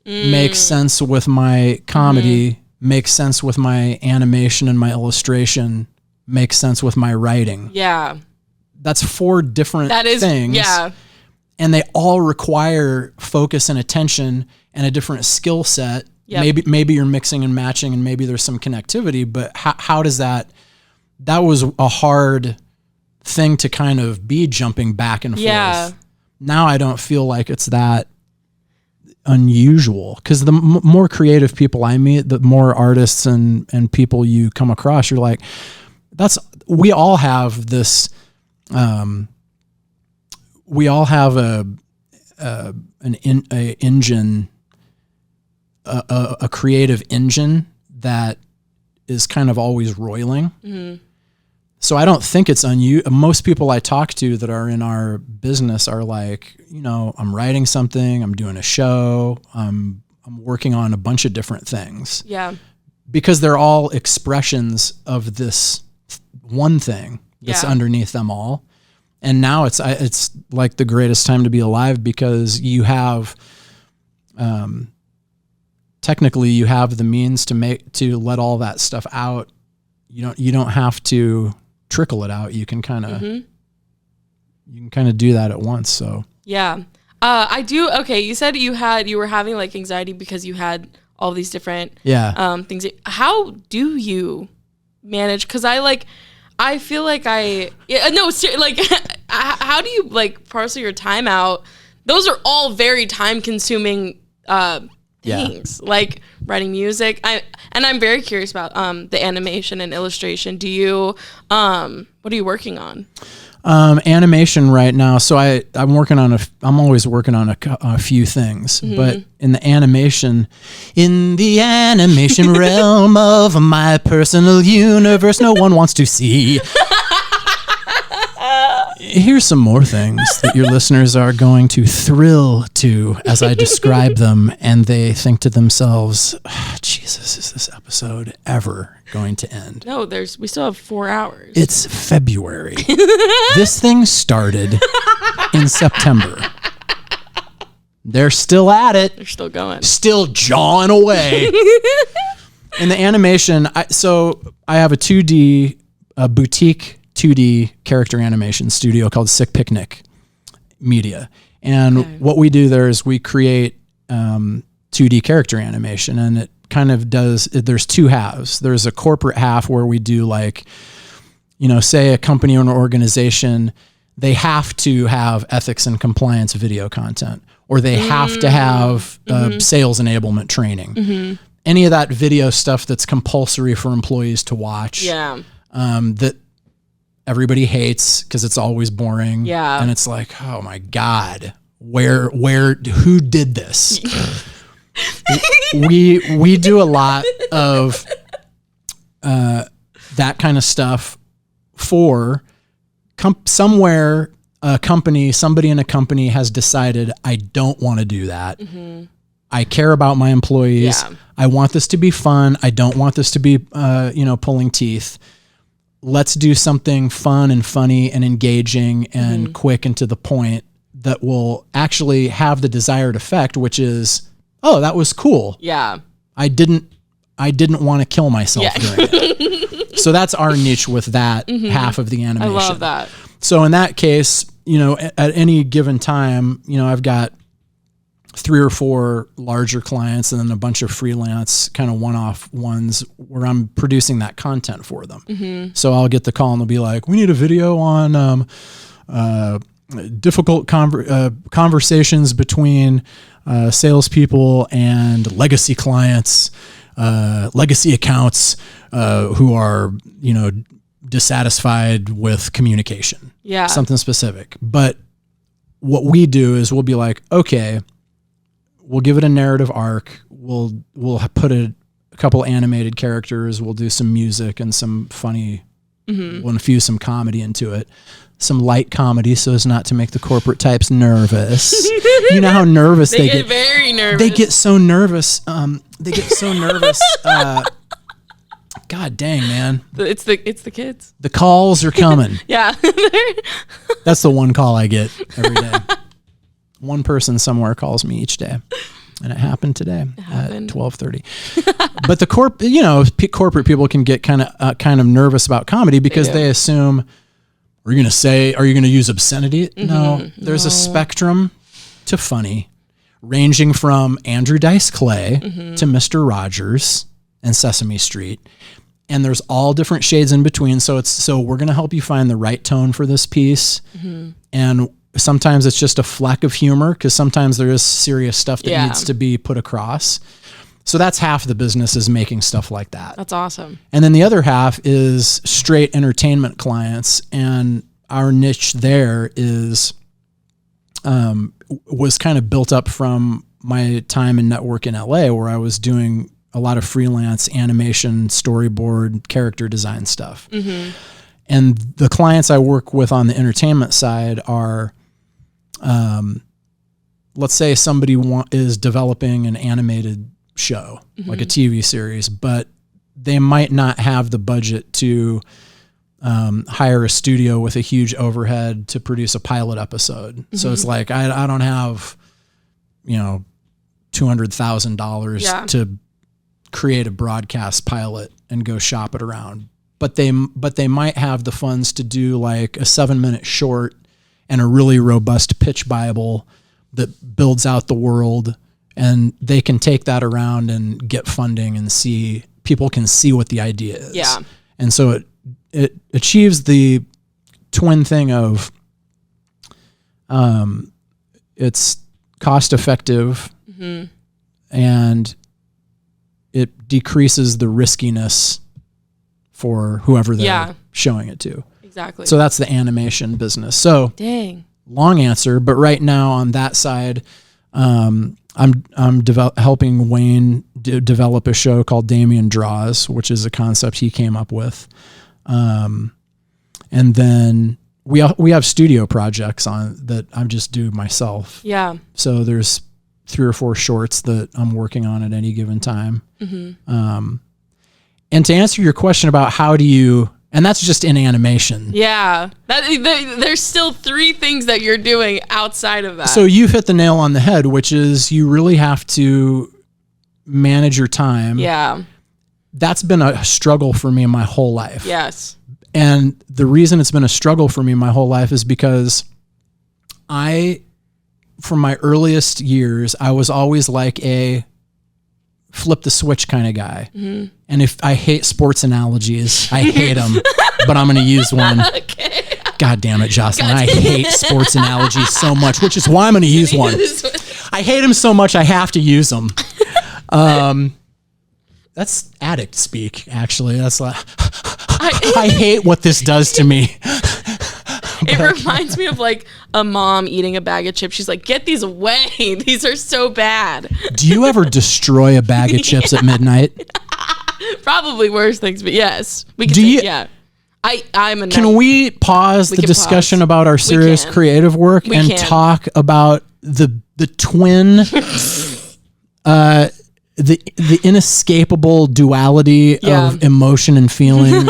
makes sense with my comedy, makes sense with my animation and my illustration, makes sense with my writing. Yeah. That's 4 different things. Yeah. And they all require focus and attention and a different skill set. Yep. Maybe you're mixing and matching and maybe there's some connectivity, but how does that was a hard thing to kind of be jumping back and forth. Now I don't feel like it's that unusual because the more creative people I meet, the more artists and people you come across, you're like, we all have this, we all have an engine, a creative engine that is kind of always roiling. Mm-hmm. So I don't think it's unusual. Most people I talk to that are in our business are like, I'm writing something, I'm doing a show, I'm working on a bunch of different things. Yeah. Because they're all expressions of this one thing that's underneath them all. And now it's like the greatest time to be alive because you have, technically you have the means to let all that stuff out. You don't have to trickle it out. You can kind of, do that at once. So yeah, I do. Okay. You said you were having like anxiety because you had all these different, things. How do you manage? Cause I feel like how do you like parcel your time out? Those are all very time consuming things, like writing music. I'm very curious about the animation and illustration. Do you what are you working on? Animation right now. So I'm always working on a few things, but in the animation realm of my personal universe, no one wants to see. Here's some more things that your listeners are going to thrill to as I describe them, and they think to themselves, Jesus, is this episode ever going to end? No, we still have 4 hours. It's February. This thing started in September. They're still at it. They're still going. Still jawing away. In the animation, I have a 2D boutique 2D character animation studio called Sick Picnic. media. And what we do there is we create 2D character animation, and it kind of there's two halves. There's a corporate half where we do like, say a company or an organization, they have to have ethics and compliance video content, or they have to have sales enablement training. Any of that video stuff that's compulsory for employees to watch. Yeah. That everybody hates because it's always boring. Yeah. And it's like, oh my God, who did this? we do a lot of that kind of stuff for somewhere somebody in a company has decided, I don't want to do that. I care about my employees. Yeah. I want this to be fun. I don't want this to be, pulling teeth. Let's do something fun and funny and engaging and quick and to the point that will actually have the desired effect, which is, oh, that was cool. Yeah. I didn't want to kill myself doing it. So that's our niche with that half of the animation. I love that. So in that case, at any given time, I've got 3 or 4 larger clients and then a bunch of freelance kind of one-off ones where I'm producing that content for them. So I'll get the call and they'll be like, we need a video on difficult conversations between salespeople and legacy clients, legacy accounts who are, dissatisfied with communication. Yeah. Something specific. But what we do is we'll be like, okay, we'll give it a narrative arc. We'll put a couple animated characters. We'll do some music and some funny, we'll infuse some comedy into it. Some light comedy so as not to make the corporate types nervous. You know how nervous they get. Very nervous. They get so nervous. God dang, man. It's the kids. The calls are coming. Yeah. That's the one call I get every day. One person somewhere calls me each day. And it happened today at 12:30. But the corporate people can get kind of nervous about comedy because they assume, are you going to use obscenity? No, there's a spectrum to funny ranging from Andrew Dice Clay to Mr. Rogers and Sesame Street. And there's all different shades in between. So we're going to help you find the right tone for this piece. And sometimes it's just a fleck of humor because sometimes there is serious stuff that needs to be put across. So that's half the business is making stuff like that. That's awesome. And then the other half is straight entertainment clients. And our niche there was kind of built up from my time in network in LA, where I was doing a lot of freelance animation, storyboard, character design stuff. And the clients I work with on the entertainment side are, let's say somebody is developing an animated show, like a TV series, but they might not have the budget to hire a studio with a huge overhead to produce a pilot episode. So it's like, I don't have, $200,000 to create a broadcast pilot and go shop it around. But they might have the funds to do like a 7-minute short and a really robust pitch Bible that builds out the world, and they can take that around and get funding and people can see what the idea is. Yeah. And so it achieves the twin thing of it's cost effective and it decreases the riskiness for whoever they're showing it to. Exactly. So that's the animation business. So dang, long answer, but right now on that side, I'm helping Wayne develop a show called Damien Draws, which is a concept he came up with. And then we have studio projects on that I just do myself. Yeah. So there's 3 or 4 shorts that I'm working on at any given time. And to answer your question about how do you, and that's just in animation. Yeah. There's still 3 things that you're doing outside of that. So you've hit the nail on the head, which is you really have to manage your time. Yeah. That's been a struggle for me my whole life. Yes. And the reason it's been a struggle for me my whole life is because from my earliest years, I was always like a flip the switch kind of guy. Mm-hmm. And if I hate sports analogies, I hate them, but I'm going to use one. Okay. God damn it, Joslyne. I hate sports analogies so much, which is why I'm going to use one. I hate them so much, I have to use them. That's addict speak, actually. That's like, I hate what this does to me. It reminds me of like a mom eating a bag of chips. She's like, get these away. These are so bad. Do you ever destroy a bag of chips at midnight? Probably worse things, but yes. We can yeah. I'm a Can we pause the discussion about our serious creative work and talk about the twin the inescapable duality of emotion and feeling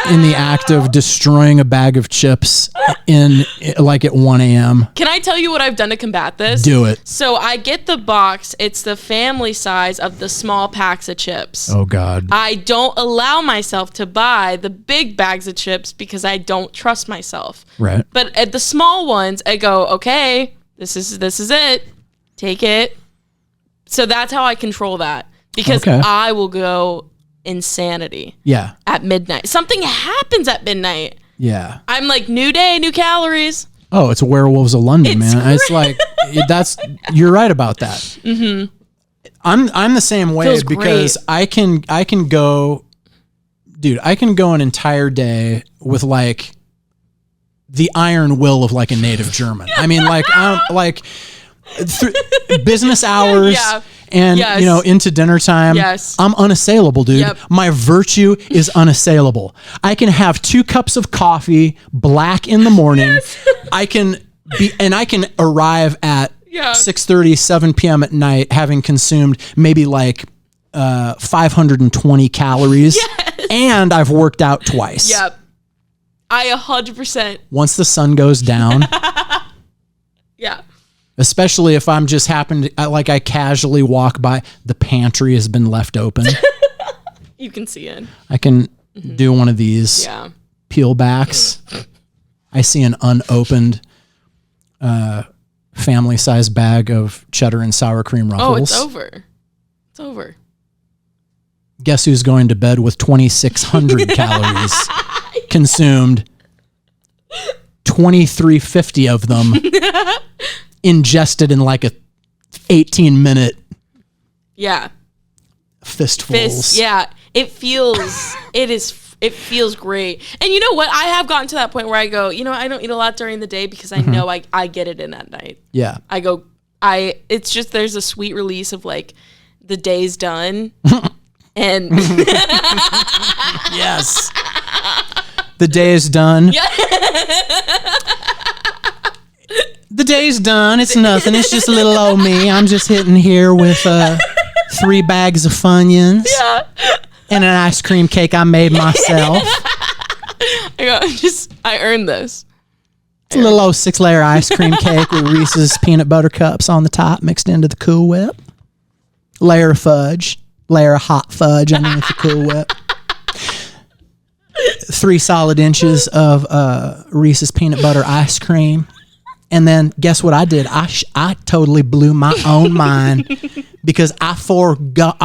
in the act of destroying a bag of chips at 1 a.m. Can I tell you what I've done to combat this? Do it. So I get the box. It's the family size of the small packs of chips. Oh, God. I don't allow myself to buy the big bags of chips because I don't trust myself. Right. But at the small ones, I go, okay, this is it. Take it. So that's how I control that. Because I will go insanity. Yeah. At midnight. Something happens at midnight. Yeah. I'm like, new day, new calories. Oh, it's a Werewolves of London, man. Great. It's like you're right about that. Mm-hmm. I'm the same way. Feels because great. I can go an entire day with like the iron will of like a native German. I mean, like I'm like business hours and into dinner time. Yes. I'm unassailable, dude. Yep. My virtue is unassailable. I can have 2 cups of coffee black in the morning. Yes. I can arrive at 6:30, 7 p.m. at night having consumed maybe like 520 calories. Yes. And I've worked out twice. Yep. I 100%. Once the sun goes down. Yeah. Especially if I'm just I casually walk by, the pantry has been left open. You can see it. I can do one of these peel backs. I see an unopened family size bag of cheddar and sour cream Ruffles. Oh, it's over. It's over. Guess who's going to bed with 2,600 calories consumed? 2,350 of them ingested in like a 18-minute fistfuls. It feels great. And you know what? I have gotten to that point where I go, I don't eat a lot during the day because I know I get it in at night. Yeah. It's just there's a sweet release of like the day's done. And yes. The day is done. Yeah. The day's done. It's nothing. It's just a little old me. I'm just hitting here with 3 bags of Funyuns and an ice cream cake I made myself. I earned this. It's a little old 6-layer ice cream cake with Reese's peanut butter cups on the top mixed into the Cool Whip. Layer of fudge. Layer of hot fudge underneath the Cool Whip. 3 solid inches of Reese's peanut butter ice cream. And then guess what I did? I totally blew my own mind because I forewent.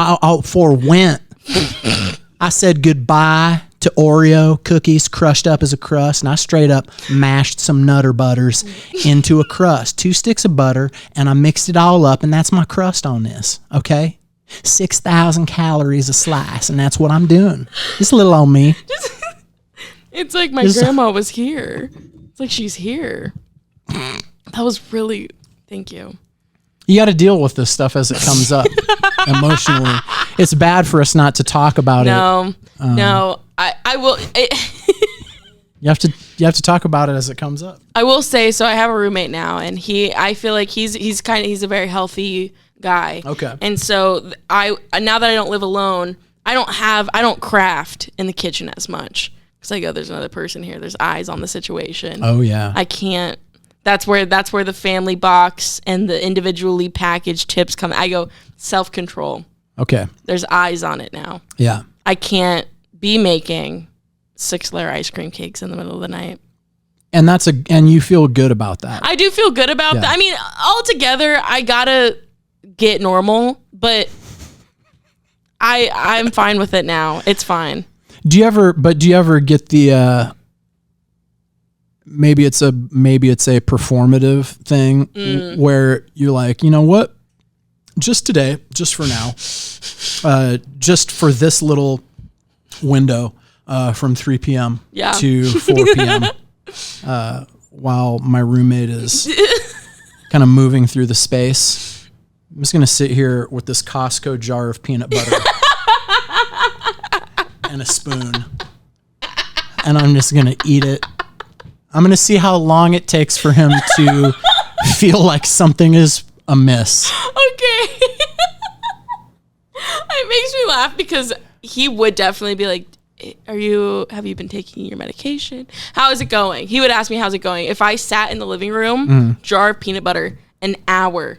I said goodbye to Oreo cookies crushed up as a crust, and I straight up mashed some Nutter Butters into a crust. 2 sticks of butter, and I mixed it all up, and that's my crust on this, okay? 6,000 calories a slice, and that's what I'm doing. It's a little on me. It's like my grandma was here. It's like she's here. That was really, thank you. You got to deal with this stuff as it comes up emotionally. It's bad for us not to talk about it. No, I will. You have to talk about it as it comes up. I will say, so I have a roommate now, and I feel like he's a very healthy guy. Okay. And so now that I don't live alone, I don't craft in the kitchen as much. Because I go, there's another person here. There's eyes on the situation. Oh yeah. I can't. That's where the family box and the individually packaged tips come. I go, self-control. Okay. There's eyes on it now. Yeah. I can't be making 6-layer ice cream cakes in the middle of the night. And and you feel good about that. I do feel good about that. I mean, altogether, I gotta get normal, but I'm fine with it now. It's fine. Do you ever get the, maybe it's a performative thing where you're like, you know what? Just today, just for now, just for this little window, from 3 p.m. To 4 p.m., while my roommate is kind of moving through the space, I'm just going to sit here with this Costco jar of peanut butter and a spoon, and I'm just going to eat it. I'm going to see how long it takes for him to feel like something is amiss. Okay. It makes me laugh because he would definitely be like, have you been taking your medication? How is it going? He would ask me, how's it going? If I sat in the living room, jar of peanut butter, an hour,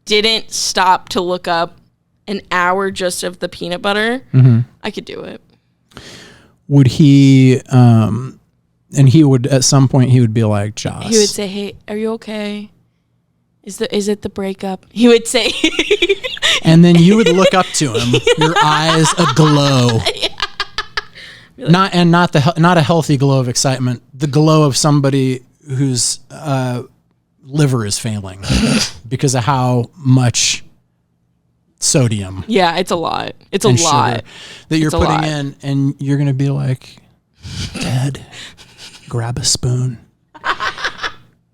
didn't stop to look up, an hour just of the peanut butter, I could do it. Would he, and he would, at some point, he would be like, Joss. He would say, hey, are you okay? Is it the breakup? He would say. And then you would look up to him, your eyes aglow. Yeah. Not a healthy glow of excitement, the glow of somebody whose liver is failing because of how much sodium. Yeah, it's a lot. It's a lot that you're putting in, and you're gonna be like, Dad, grab a spoon,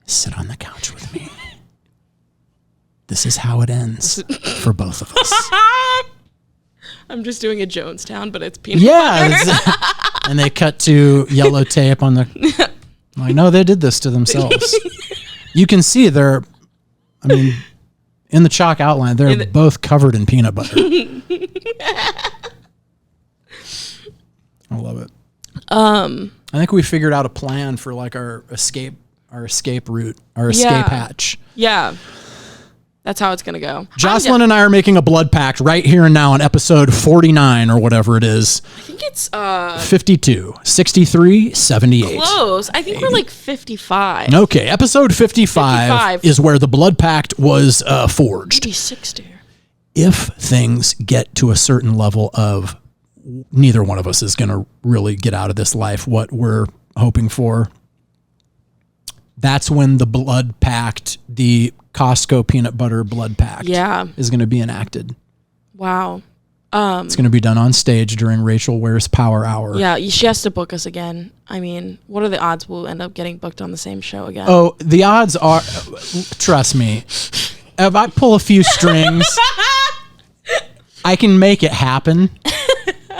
sit on the couch with me. This is how it ends for both of us. I'm just doing a Jonestown, but it's peanut butter. And they cut to yellow tape on the... Like, no, they did this to themselves. You can see in the chalk outline, they're both covered in peanut butter. I love it. I think we figured out a plan for like our escape route, our escape hatch. Yeah. That's how it's going to go. Joslyne and I are making a blood pact right here and now on episode 49 or whatever it is. I think it's 52, 63, 78. Close. I think 80. We're like 55. Okay, episode 55 is where the blood pact was forged. Maybe 60. If things get to a certain level of neither one of us is going to really get out of this life what we're hoping for, that's when the blood pact, the Costco peanut butter blood pact is going to be enacted. Wow. It's going to be done on stage during Rachel Ware's Power Hour. Yeah, she has to book us again. I mean, what are the odds we'll end up getting booked on the same show again? Oh, the odds are, trust me, if I pull a few strings, I can make it happen.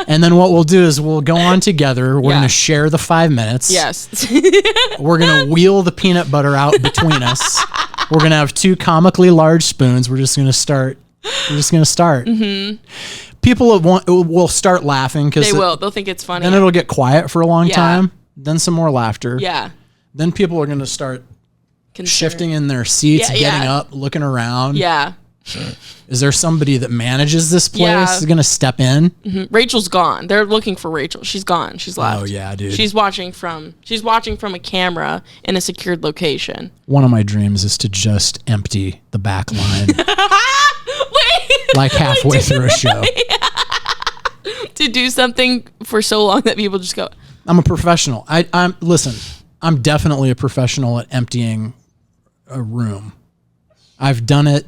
And then what we'll do is we'll go on together. We're going to share the 5 minutes. Yes. We're going to wheel the peanut butter out between us. We're going to have 2 comically large spoons. We're just going to start. Mm-hmm. People will start laughing because they will. They'll think it's funny. Then it'll get quiet for a long time. Then some more laughter. Yeah. Then people are going to start shifting in their seats, getting up, looking around. Yeah. Is there somebody that manages this place is going to step in? Mm-hmm. Rachel's gone. They're looking for Rachel. She's gone. She's left. Oh yeah, dude. She's watching from a camera in a secured location. One of my dreams is to just empty the back line. Like halfway through a show. To do something for so long that people just go. I'm a professional. I'm definitely a professional at emptying a room. I've done it.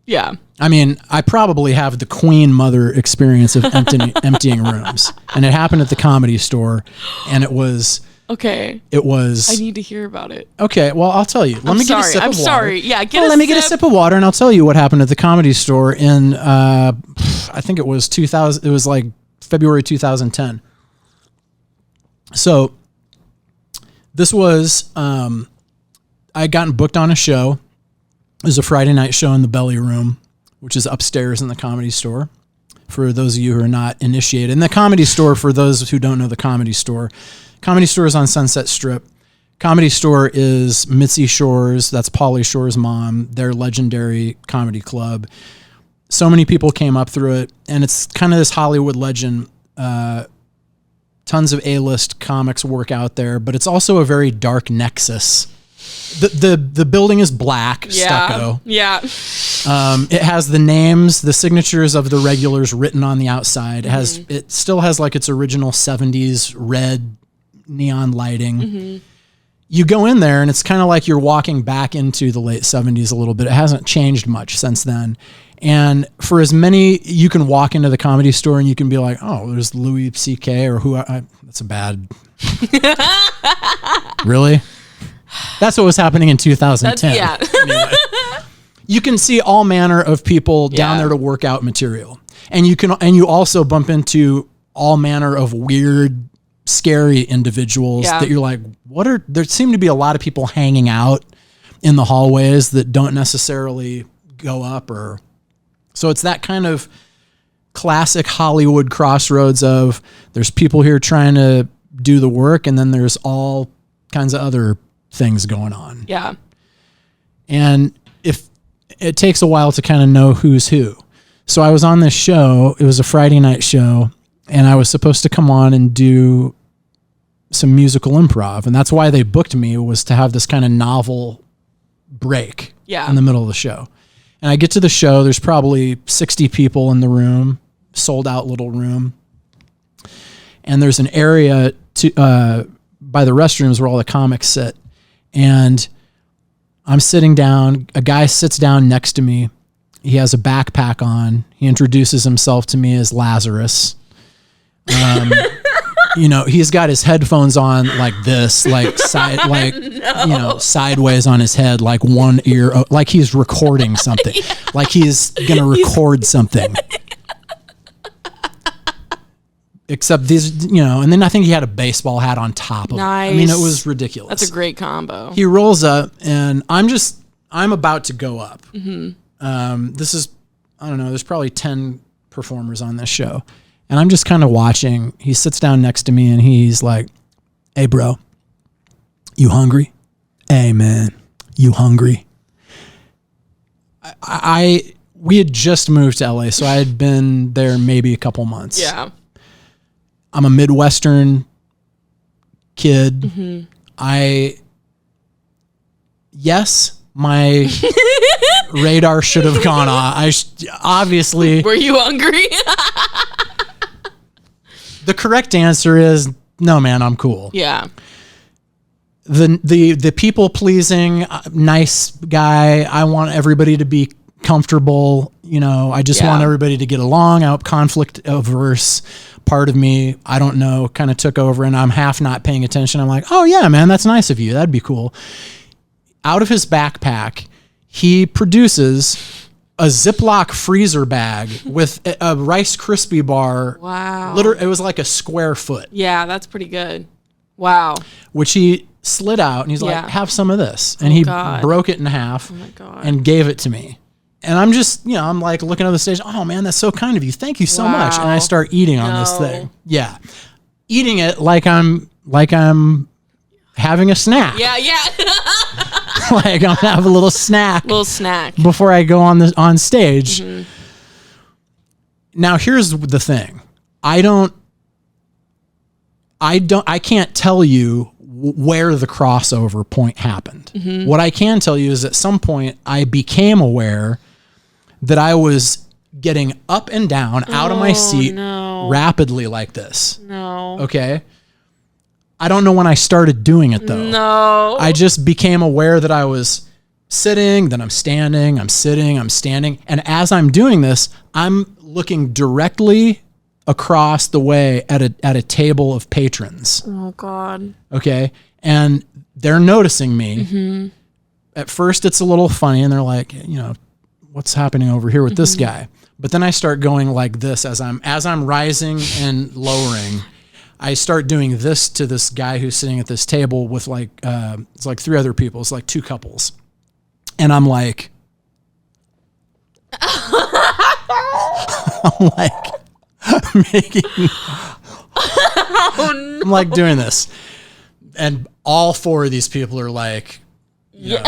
Yeah. I mean, I probably have the queen mother experience of emptying rooms. And it happened at the Comedy Store, and it was... Okay. It was... I need to hear about it. Okay, well, I'll tell you. Let me get a sip of water. I'm sorry. Yeah, let me get a sip of water, and I'll tell you what happened at the Comedy Store in, I think it was 2000... It was like February 2010. So, this was... I had gotten booked on a show. It was a Friday night show in the Belly Room, which is upstairs in the Comedy Store. For those of you who are not initiated. And the Comedy Store, for those who don't know the Comedy Store is on Sunset Strip. Comedy Store is Mitzi Shore's, that's Pauly Shore's mom, their legendary comedy club. So many people came up through it, and it's kind of this Hollywood legend type tons of A-list comics work out there, but it's also a very dark nexus. The building is black, stucco. Yeah. It has the names, the signatures of the regulars written on the outside. It still has like its original 70s red neon lighting. You go in there and it's kind of like you're walking back into the late 70s a little bit. It hasn't changed much since then. And for as many, you can walk into the Comedy Store and you can be like, oh, there's Louis C.K. or that's a bad. Really? That's what was happening in 2010. Anyway, you can see all manner of people down there to work out material. And you also bump into all manner of weird, scary individuals that you're like, there seem to be a lot of people hanging out in the hallways that don't necessarily go up so it's that kind of classic Hollywood crossroads of there's people here trying to do the work and then there's all kinds of other things going on. Yeah. And if it takes a while to kind of know who's who. So I was on this show, it was a Friday night show, and I was supposed to come on and do some musical improv. And that's why they booked me, was to have this kind of novel break in the middle of the show. And I get to the show, there's probably 60 people in the room, sold out little room. And there's an area by the restrooms where all the comics sit. And I'm sitting down, a guy sits down next to me. He has a backpack on. He introduces himself to me as Lazarus. He's got his headphones on like this, like sideways on his head, like one ear, like he's recording something, like he's going to record something. Except these, and then I think he had a baseball hat on top of it. I mean, it was ridiculous. That's a great combo. He rolls up and I'm about to go up. This is, I don't know, there's probably 10 performers on this show. And I'm just kind of watching. He sits down next to me and he's like, hey, bro, you hungry? Hey, man, you hungry? We had just moved to LA, so I had been there maybe a couple months. Yeah. I'm a Midwestern kid. Yes, my radar should have gone off. Obviously. Were you hungry? The correct answer is no, man, I'm cool. Yeah. The people pleasing, nice guy. I want everybody to be comfortable. I just want everybody to get along. I'm conflict averse. Part of me, I don't know, kind of took over and I'm half not paying attention. I'm like, oh yeah, man, that's nice of you. That'd be cool. Out of his backpack, he produces a Ziploc freezer bag with a Rice Krispie bar. Wow. It was like a square foot. Yeah, that's pretty good. Wow. Which he slid out and he's like, have some of this. And he broke it in half and gave it to me. And I'm just, I'm like looking at the stage. Oh man, that's so kind of you. Thank you so much. And I start eating on this thing. Yeah. Eating it like I'm having a snack. Yeah. Like I'm gonna have a little snack. Snack. Before I go on stage. Now here's the thing. I can't tell you where the crossover point happened. What I can tell you is at some point I became aware that I was getting up and down out of my seat rapidly like this. No. Okay. I don't know when I started doing it though. No. I just became aware that I was sitting, then I'm standing, I'm sitting, I'm standing. And as I'm doing this, I'm looking directly across the way at a table of patrons. Oh God. Okay. And they're noticing me. At first it's a little funny and they're like, what's happening over here with this guy? But then I start going like this as I'm rising and lowering. I start doing this to this guy who's sitting at this table with it's like 3 other people. It's like 2 couples. And I'm like, I'm like doing this. And all 4 of these people are like, no.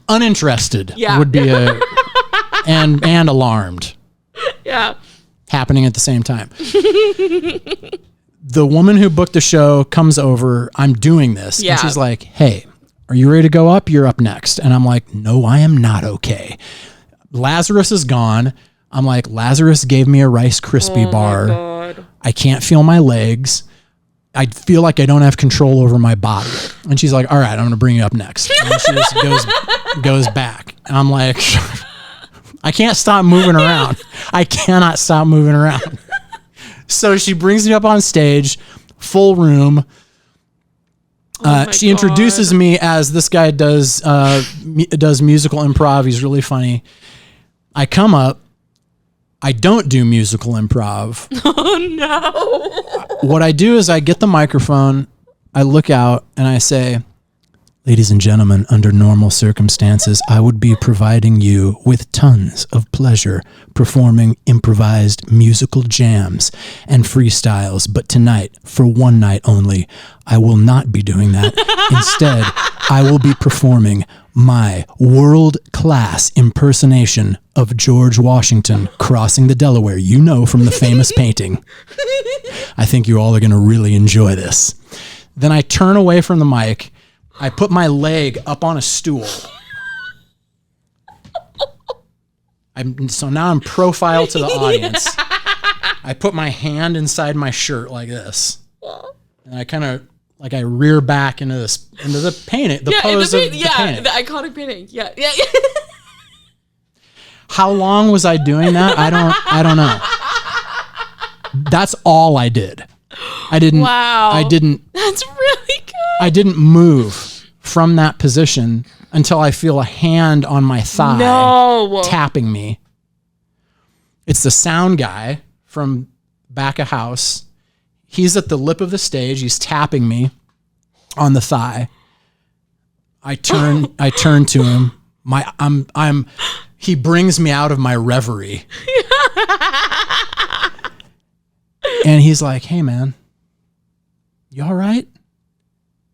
Uninterested would be and alarmed. Yeah. happening at the same time. The woman who booked the show comes over. I'm doing this. Yeah. And she's like, hey, are you ready to go up? You're up next. And I'm like, no, I am not okay. Lazarus is gone. I'm like, Lazarus gave me a Rice Krispie bar. My God. I can't feel my legs. I feel like I don't have control over my body. And she's like, all right, I'm going to bring you up next. And she just goes back. And I'm like, I can't stop moving around. I cannot stop moving around. So she brings me up on stage, full room. She introduces me as this guy does musical improv. He's really funny. I come up. I don't do musical improv. Oh, no. What I do is I get the microphone, I look out, and I say, ladies and gentlemen, under normal circumstances, I would be providing you with tons of pleasure performing improvised musical jams and freestyles. But tonight, for one night only, I will not be doing that. Instead, I will be performing my world-class impersonation of George Washington crossing the Delaware, you know, from the famous painting. I think you all are going to really enjoy this. Then I turn away from the mic. I put my leg up on a stool. So now I'm profile to the audience. I put my hand inside my shirt like this. And I kind of, like, I rear back into the painting, the pose of the painting. The iconic painting. Yeah. How long was I doing that? I don't know. That's all I did. I didn't. Wow. I didn't. That's really good. I didn't move from that position until I feel a hand on my thigh tapping me. It's the sound guy from back of house. He's at the lip of the stage. He's tapping me on the thigh. I turn to him. He brings me out of my reverie. And he's like, hey man, you all right?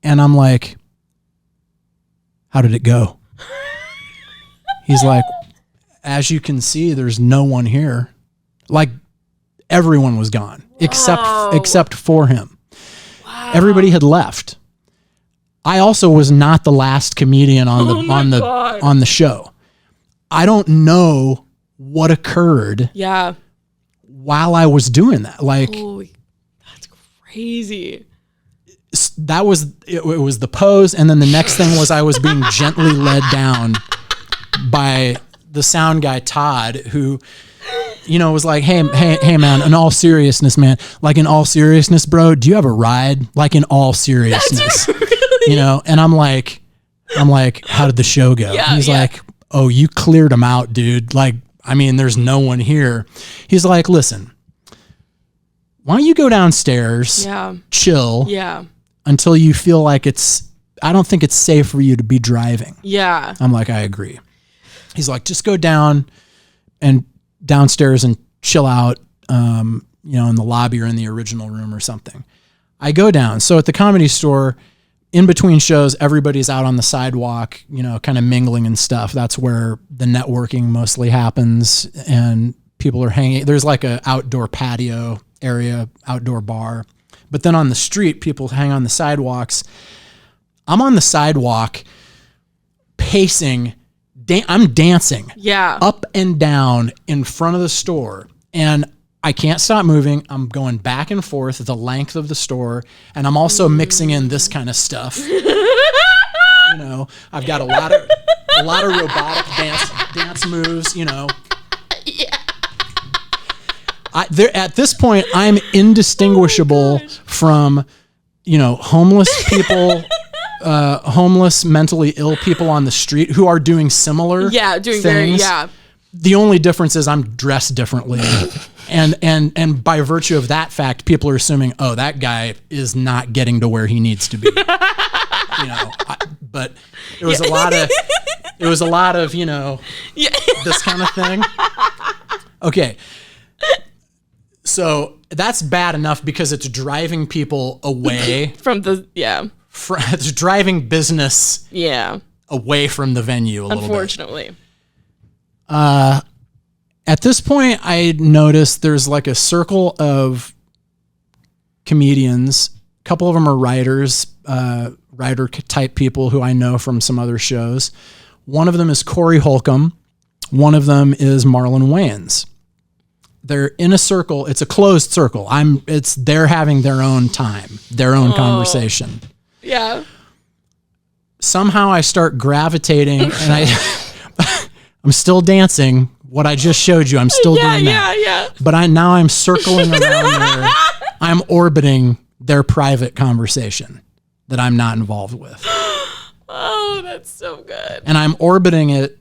And I'm like, how did it go? He's like, as you can see, there's no one here. Like, everyone was gone except for him. Wow. Everybody had left. I also was not the last comedian on the show. I don't know what occurred. Yeah. While I was doing that, like, holy, that's crazy. That was it was the pose, and then the next thing was I was being gently led down by the sound guy Todd, who, you know, was like, hey man, in all seriousness, man, like, in all seriousness, bro, do you have a ride? Like, in all seriousness, really? You know? And I'm like, how did the show go? Yeah, he's like, oh, you cleared them out, dude. Like, I mean, there's no one here. He's like, listen, why don't you go downstairs, chill, until you feel like I don't think it's safe for you to be driving. Yeah. I'm like, I agree. He's like, just go downstairs and chill out, you know, in the lobby or in the original room or something. I go down. So at the Comedy Store, in between shows, everybody's out on the sidewalk, you know, kind of mingling and stuff. That's where the networking mostly happens, and people are hanging. There's like a outdoor patio area, outdoor bar. But then on the street, people hang on the sidewalks. I'm on the sidewalk pacing. I'm dancing up and down in front of the store, and I can't stop moving. I'm going back and forth the length of the store, and I'm also mixing in this kind of stuff. You know, I've got a lot of robotic dance moves, you know. Yeah. At this point, I'm indistinguishable from, you know, homeless people, homeless, mentally ill people on the street who are doing similar things. The only difference is I'm dressed differently. And by virtue of that fact, people are assuming, oh, that guy is not getting to where he needs to be. You know, but it was a lot of, you know, this kind of thing. Okay. So that's bad enough because it's driving people away from it's driving business away from the venue a little bit. Unfortunately. And At this point, I noticed there's like a circle of comedians. A couple of them are writers, writer type people who I know from some other shows. One of them is Corey Holcomb. One of them is Marlon Wayans. They're in a circle. It's a closed circle. They're having their own time, their own conversation. Yeah. Somehow I start gravitating and I'm still dancing. What I just showed you, I'm still doing that. Yeah. But now I'm circling around there. I'm orbiting their private conversation that I'm not involved with. Oh, that's so good. And I'm orbiting it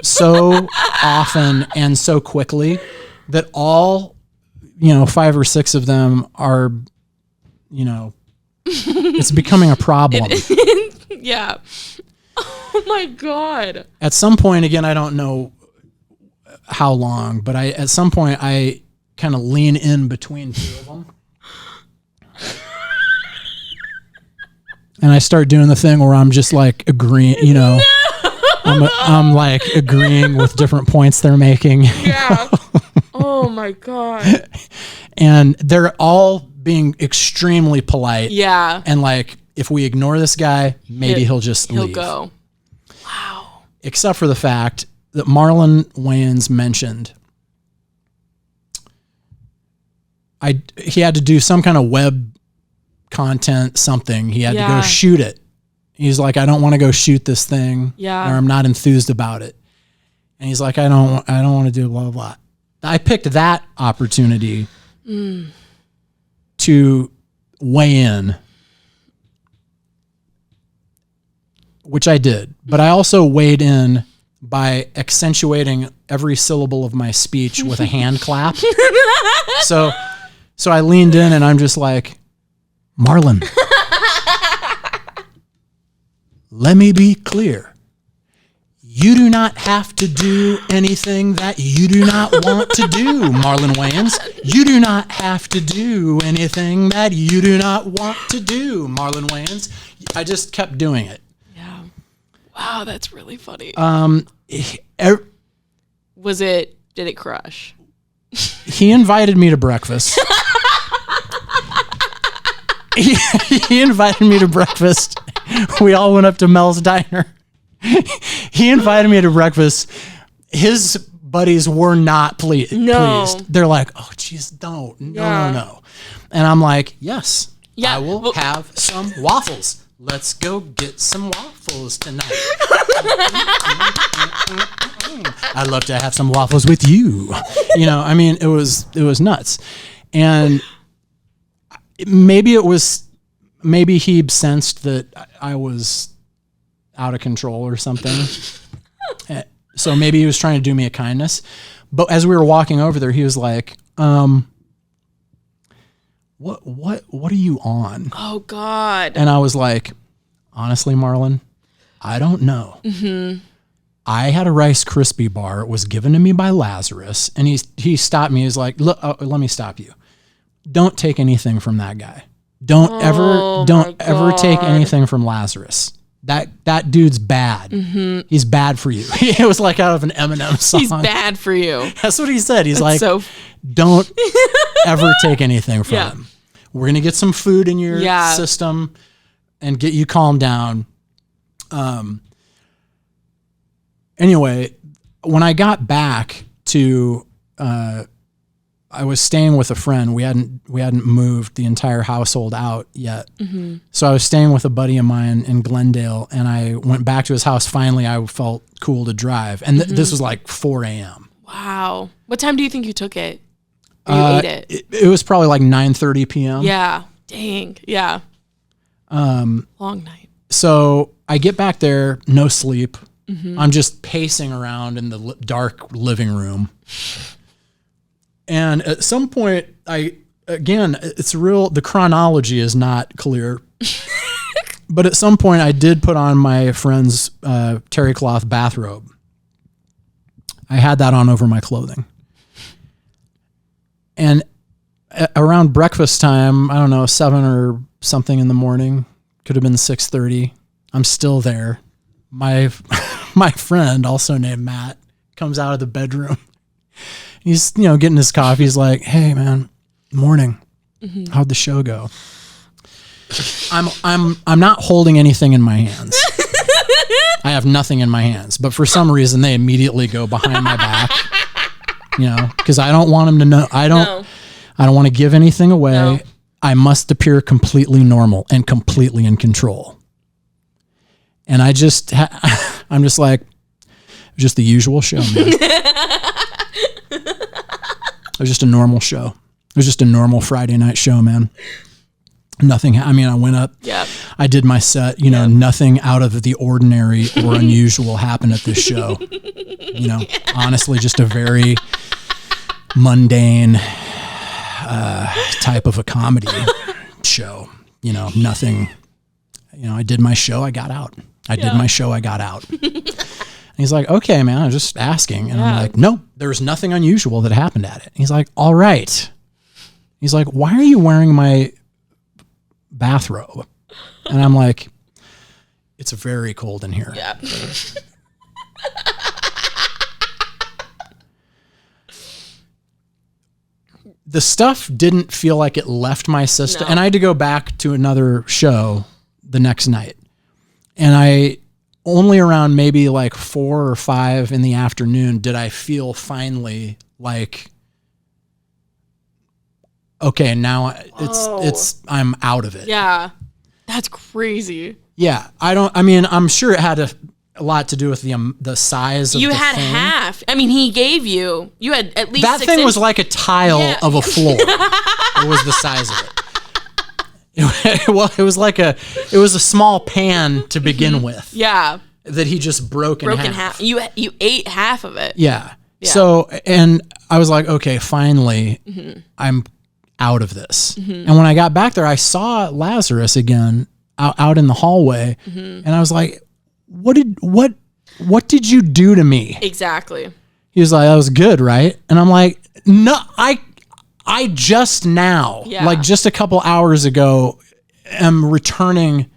so often and so quickly that all, 5 or 6 of them are, it's becoming a problem. Yeah. Oh my God. At some point, again, I don't know how long, but at some point I kind of lean in between 2 of them. And I start doing the thing where I'm just like agreeing, no. I'm like agreeing with different points they're making. Yeah. Oh my God. And they're all being extremely polite. Yeah. And like, if we ignore this guy, maybe he'll leave. He'll go. Wow. Except for the fact that Marlon Wayans mentioned he had to do some kind of web content, something. He had to go shoot it. He's like, I don't want to go shoot this thing. Yeah. Or I'm not enthused about it. And he's like, I don't want to do blah, blah, blah. I picked that opportunity to weigh in, which I did. But I also weighed in by accentuating every syllable of my speech with a hand clap. So I leaned in and I'm just like, Marlon, let me be clear. You do not have to do anything that you do not want to do, Marlon Wayans. You do not have to do anything that you do not want to do, Marlon Wayans. I just kept doing it. Yeah. Wow, that's really funny. Did it crush? He invited me to breakfast. He invited me to breakfast. We all went up to Mel's Diner. He invited me to breakfast. His buddies were not pleased. They're like, oh, geez, no. And I'm like, yes, I will have some waffles. Let's go get some waffles tonight. I'd love to have some waffles with you. It was nuts. And maybe he sensed that I was out of control or something. So maybe he was trying to do me a kindness. But as we were walking over there, he was like, what are you on? Oh God. And I was like, honestly, Marlon, I don't know. Mm-hmm. I had a Rice Krispie bar. It was given to me by Lazarus. And he stopped me. He's like, look, let me stop you. Don't take anything from that guy. Don't ever take anything from Lazarus. That dude's bad. Mm-hmm. He's bad for you. It was like out of an Eminem song. He's bad for you. That's what he said. He's like, don't ever take anything from him. We're going to get some food in your system and get you calmed down. Anyway, when I got back to, I was staying with a friend. We hadn't moved the entire household out yet. Mm-hmm. So I was staying with a buddy of mine in Glendale, and I went back to his house. Finally, I felt cool to drive. And this was like 4 a.m. Wow. What time do you think you took it? Or you ate it? It was probably like 9:30 p.m. Yeah. Dang. Yeah. Long night. So I get back there, no sleep. Mm-hmm. I'm just pacing around in the dark living room. And at some point, the chronology is not clear. But at some point, I did put on my friend's terry cloth bathrobe. I had that on over my clothing. And around breakfast time, I don't know, 7 or something in the morning, could have been 6:30. I'm still there. My friend, also named Matt, comes out of the bedroom. He's, getting his coffee. He's like, hey man, morning. How'd the show go? I'm not holding anything in my hands. I have nothing in my hands, but for some reason they immediately go behind my back, because I don't want him to know. I don't want to give anything away. No. I must appear completely normal and completely in control. And I'm just like, just the usual show, man. It was just a normal show. It was just a normal Friday night show, man. Nothing. I went up. Yeah. I did my set. Nothing out of the ordinary or unusual happened at this show. Honestly, just a very mundane type of a comedy show. Nothing. I did my show. I got out. I did my show. I got out. And he's like, okay, man, I'm just asking. And I'm like, no, there's nothing unusual that happened at it. And he's like, all right. He's like, why are you wearing my bathrobe? And I'm like, it's very cold in here. Yeah. The stuff didn't feel like it left my system. No. And I had to go back to another show the next night. And I only around maybe like 4 or 5 in the afternoon did I feel finally like, okay, now it's I'm out of it. Yeah. That's crazy. Yeah. I'm sure it had a lot to do with the size of the thing. You had half. He gave you had at least that 6 thing was like a tile of a floor. It was the size of it. It was a small pan to begin with. Yeah. That he just broke in half. You ate half of it. Yeah. So, and I was like, okay, finally, I'm out of this. And when I got back there, I saw Lazarus again out in the hallway, and I was like, what did you do to me? Exactly. He was like, that was good, right? And I'm like, no, I just now, like just a couple hours ago, am returning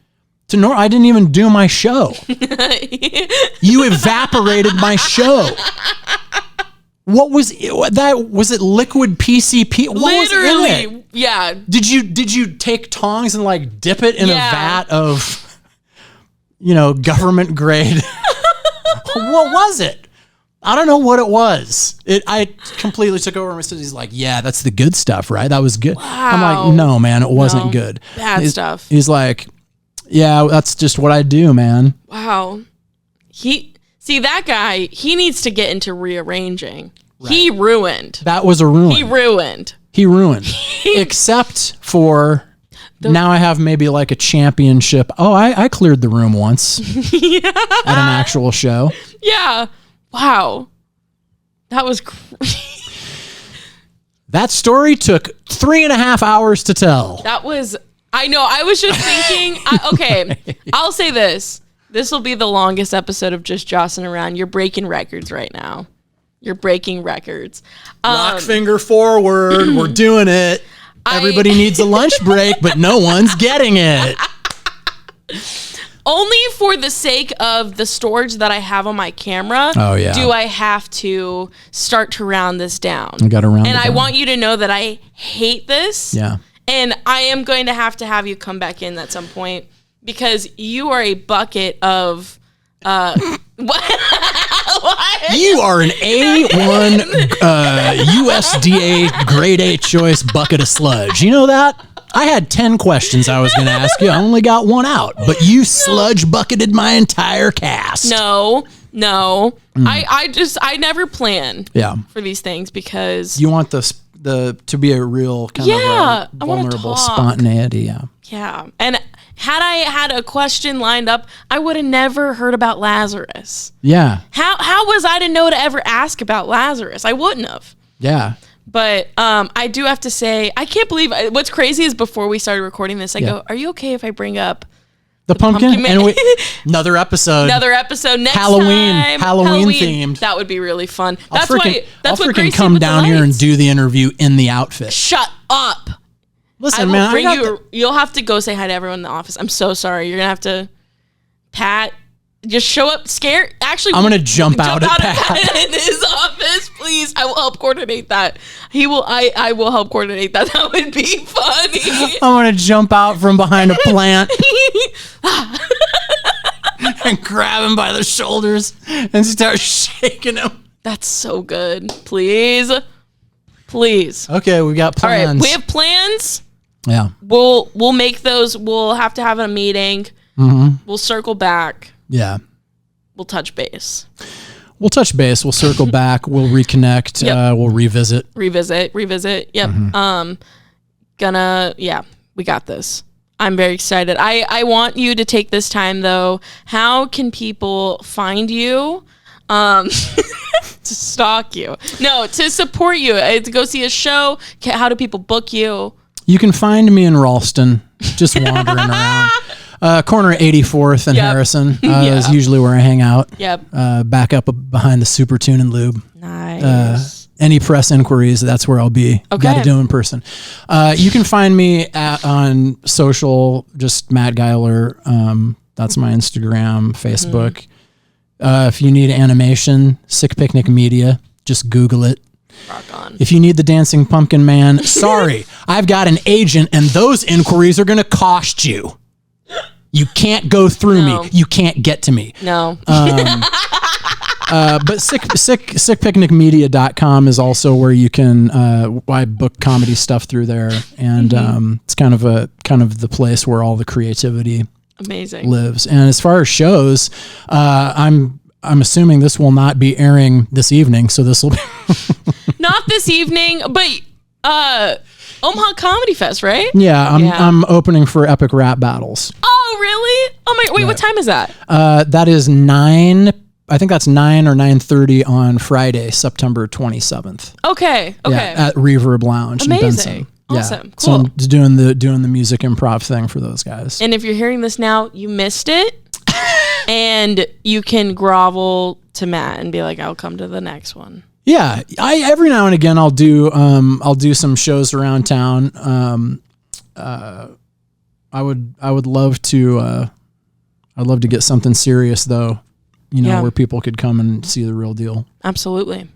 to normal. I didn't even do my show. You evaporated my show. What was that? Was it liquid PCP? What Literally, was in it? Yeah. Did you take tongs and like dip it in a vat of, government grade? What was it? I don't know what it was. I completely took over my studies. He's like, yeah, that's the good stuff, right? That was good. Wow. I'm like, no, man, it wasn't good. Bad stuff. He's like, yeah, that's just what I do, man. Wow. That guy, he needs to get into rearranging. Right. He ruined. That was a ruin. He ruined. Except for now I have maybe like a championship. Oh, I cleared the room once at an actual show. Yeah. Wow. That was That story took 3.5 hours to tell. I know. I was just thinking, okay, I'll say this. This will be the longest episode of just Jossin around. You're breaking records right now. You're breaking records. Rock finger forward. We're doing it. Everybody needs a lunch break, but no one's getting it. Only for the sake of the storage that I have on my camera, do I have to start to round this down. I got to round it down. And I want you to know that I hate this. Yeah. And I am going to have you come back in at some point because you are a bucket of... what? You are an A1 USDA grade A choice bucket of sludge. You know that? I had 10 questions I was going to ask you. I only got one out, but you sludge bucketed my entire cast. No. I never plan for these things because you want to be a real kind of a vulnerable spontaneity. Yeah. And had I had a question lined up, I would have never heard about Lazarus. Yeah. How was I to know to ever ask about Lazarus? I wouldn't have. Yeah. But I do have to say, I can't believe what's crazy is before we started recording this, I go, are you okay if I bring up the pumpkin? And another episode next Halloween themed. That would be really fun. That's what freaking come down here and do the interview in the outfit. Shut up. Listen, you'll have to go say hi to everyone in the office. I'm so sorry. You're going to have to just show up scared. Actually, I'm going to jump out at Pat in his office, please. Please, I will help coordinate that. I will help coordinate that. That would be funny. I'm gonna jump out from behind a plant and grab him by the shoulders and start shaking him. That's so good. Please. Okay, we got plans. All right, we have plans. Yeah. We'll make those. We'll have to have a meeting. Mm-hmm. We'll circle back. Yeah. We'll touch base. We'll circle back. We'll reconnect. Yep. We'll revisit. Yep. Mm-hmm. We got this. I'm very excited. I want you to take this time though. How can people find you? To stalk you. No, to support you. To go see a show. How do people book you? You can find me in Ralston, just wandering around. Corner 84th and Harrison is usually where I hang out. Yep. Back up behind the Super Tune and Lube. Nice. Any press inquiries, that's where I'll be. Okay. Got to do in person. You can find me on social, just Matt Geiler. That's my Instagram, Facebook. Mm-hmm. If you need animation, Sick Picnic Media, just Google it. Rock on. If you need the Dancing Pumpkin Man, sorry, I've got an agent and those inquiries are going to cost you. You can't go through me. You can't get to me. No. But sickpicnicmedia.com is also where you can, I book comedy stuff through there. And it's kind of the place where all the creativity lives. And as far as shows, I'm assuming this will not be airing this evening, so this will be not this evening, but Omaha Comedy Fest, right? Yeah, I'm opening for Epic Rap Battles. Oh, really? Oh my! Wait, what time is that? That is 9. I think that's 9 or 9:30 on Friday, September 27th. Okay. Yeah, at Reverb Lounge in Benson. Awesome. Yeah. Cool. So I'm just doing the music improv thing for those guys. And if you're hearing this now, you missed it. And you can grovel to Matt and be like, I'll come to the next one. Yeah. Every now and again I'll do some shows around town. I would love to get something serious though, where people could come and see the real deal. Absolutely.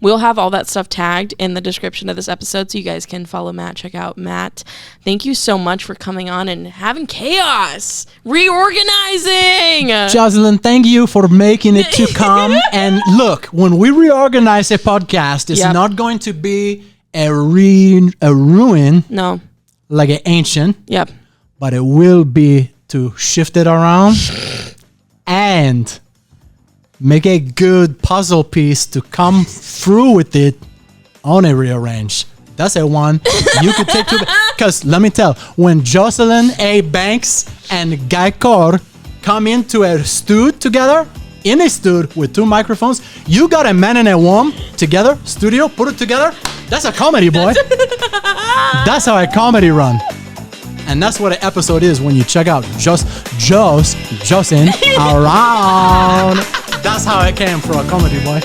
We'll have all that stuff tagged in the description of this episode so you guys can follow Matt, check out Matt. Thank you so much for coming on and having chaos, reorganizing. Joslyne, thank you for making it to come. And look, when we reorganize a podcast, it's not going to be a ruin. No. Like an ancient. Yep. But it will be to shift it around and make a good puzzle piece to come through with it on a rearrange. That's a one you could take to because let me tell, when Joslyne A. Banks and Guy Cor come into a studio together, in a studio with 2 microphones, you got a man and a woman together, studio, put it together. That's a comedy, boy. That's how a comedy run. And that's what an episode is when you check out Jossin around. That's how it came from a comedy, boy.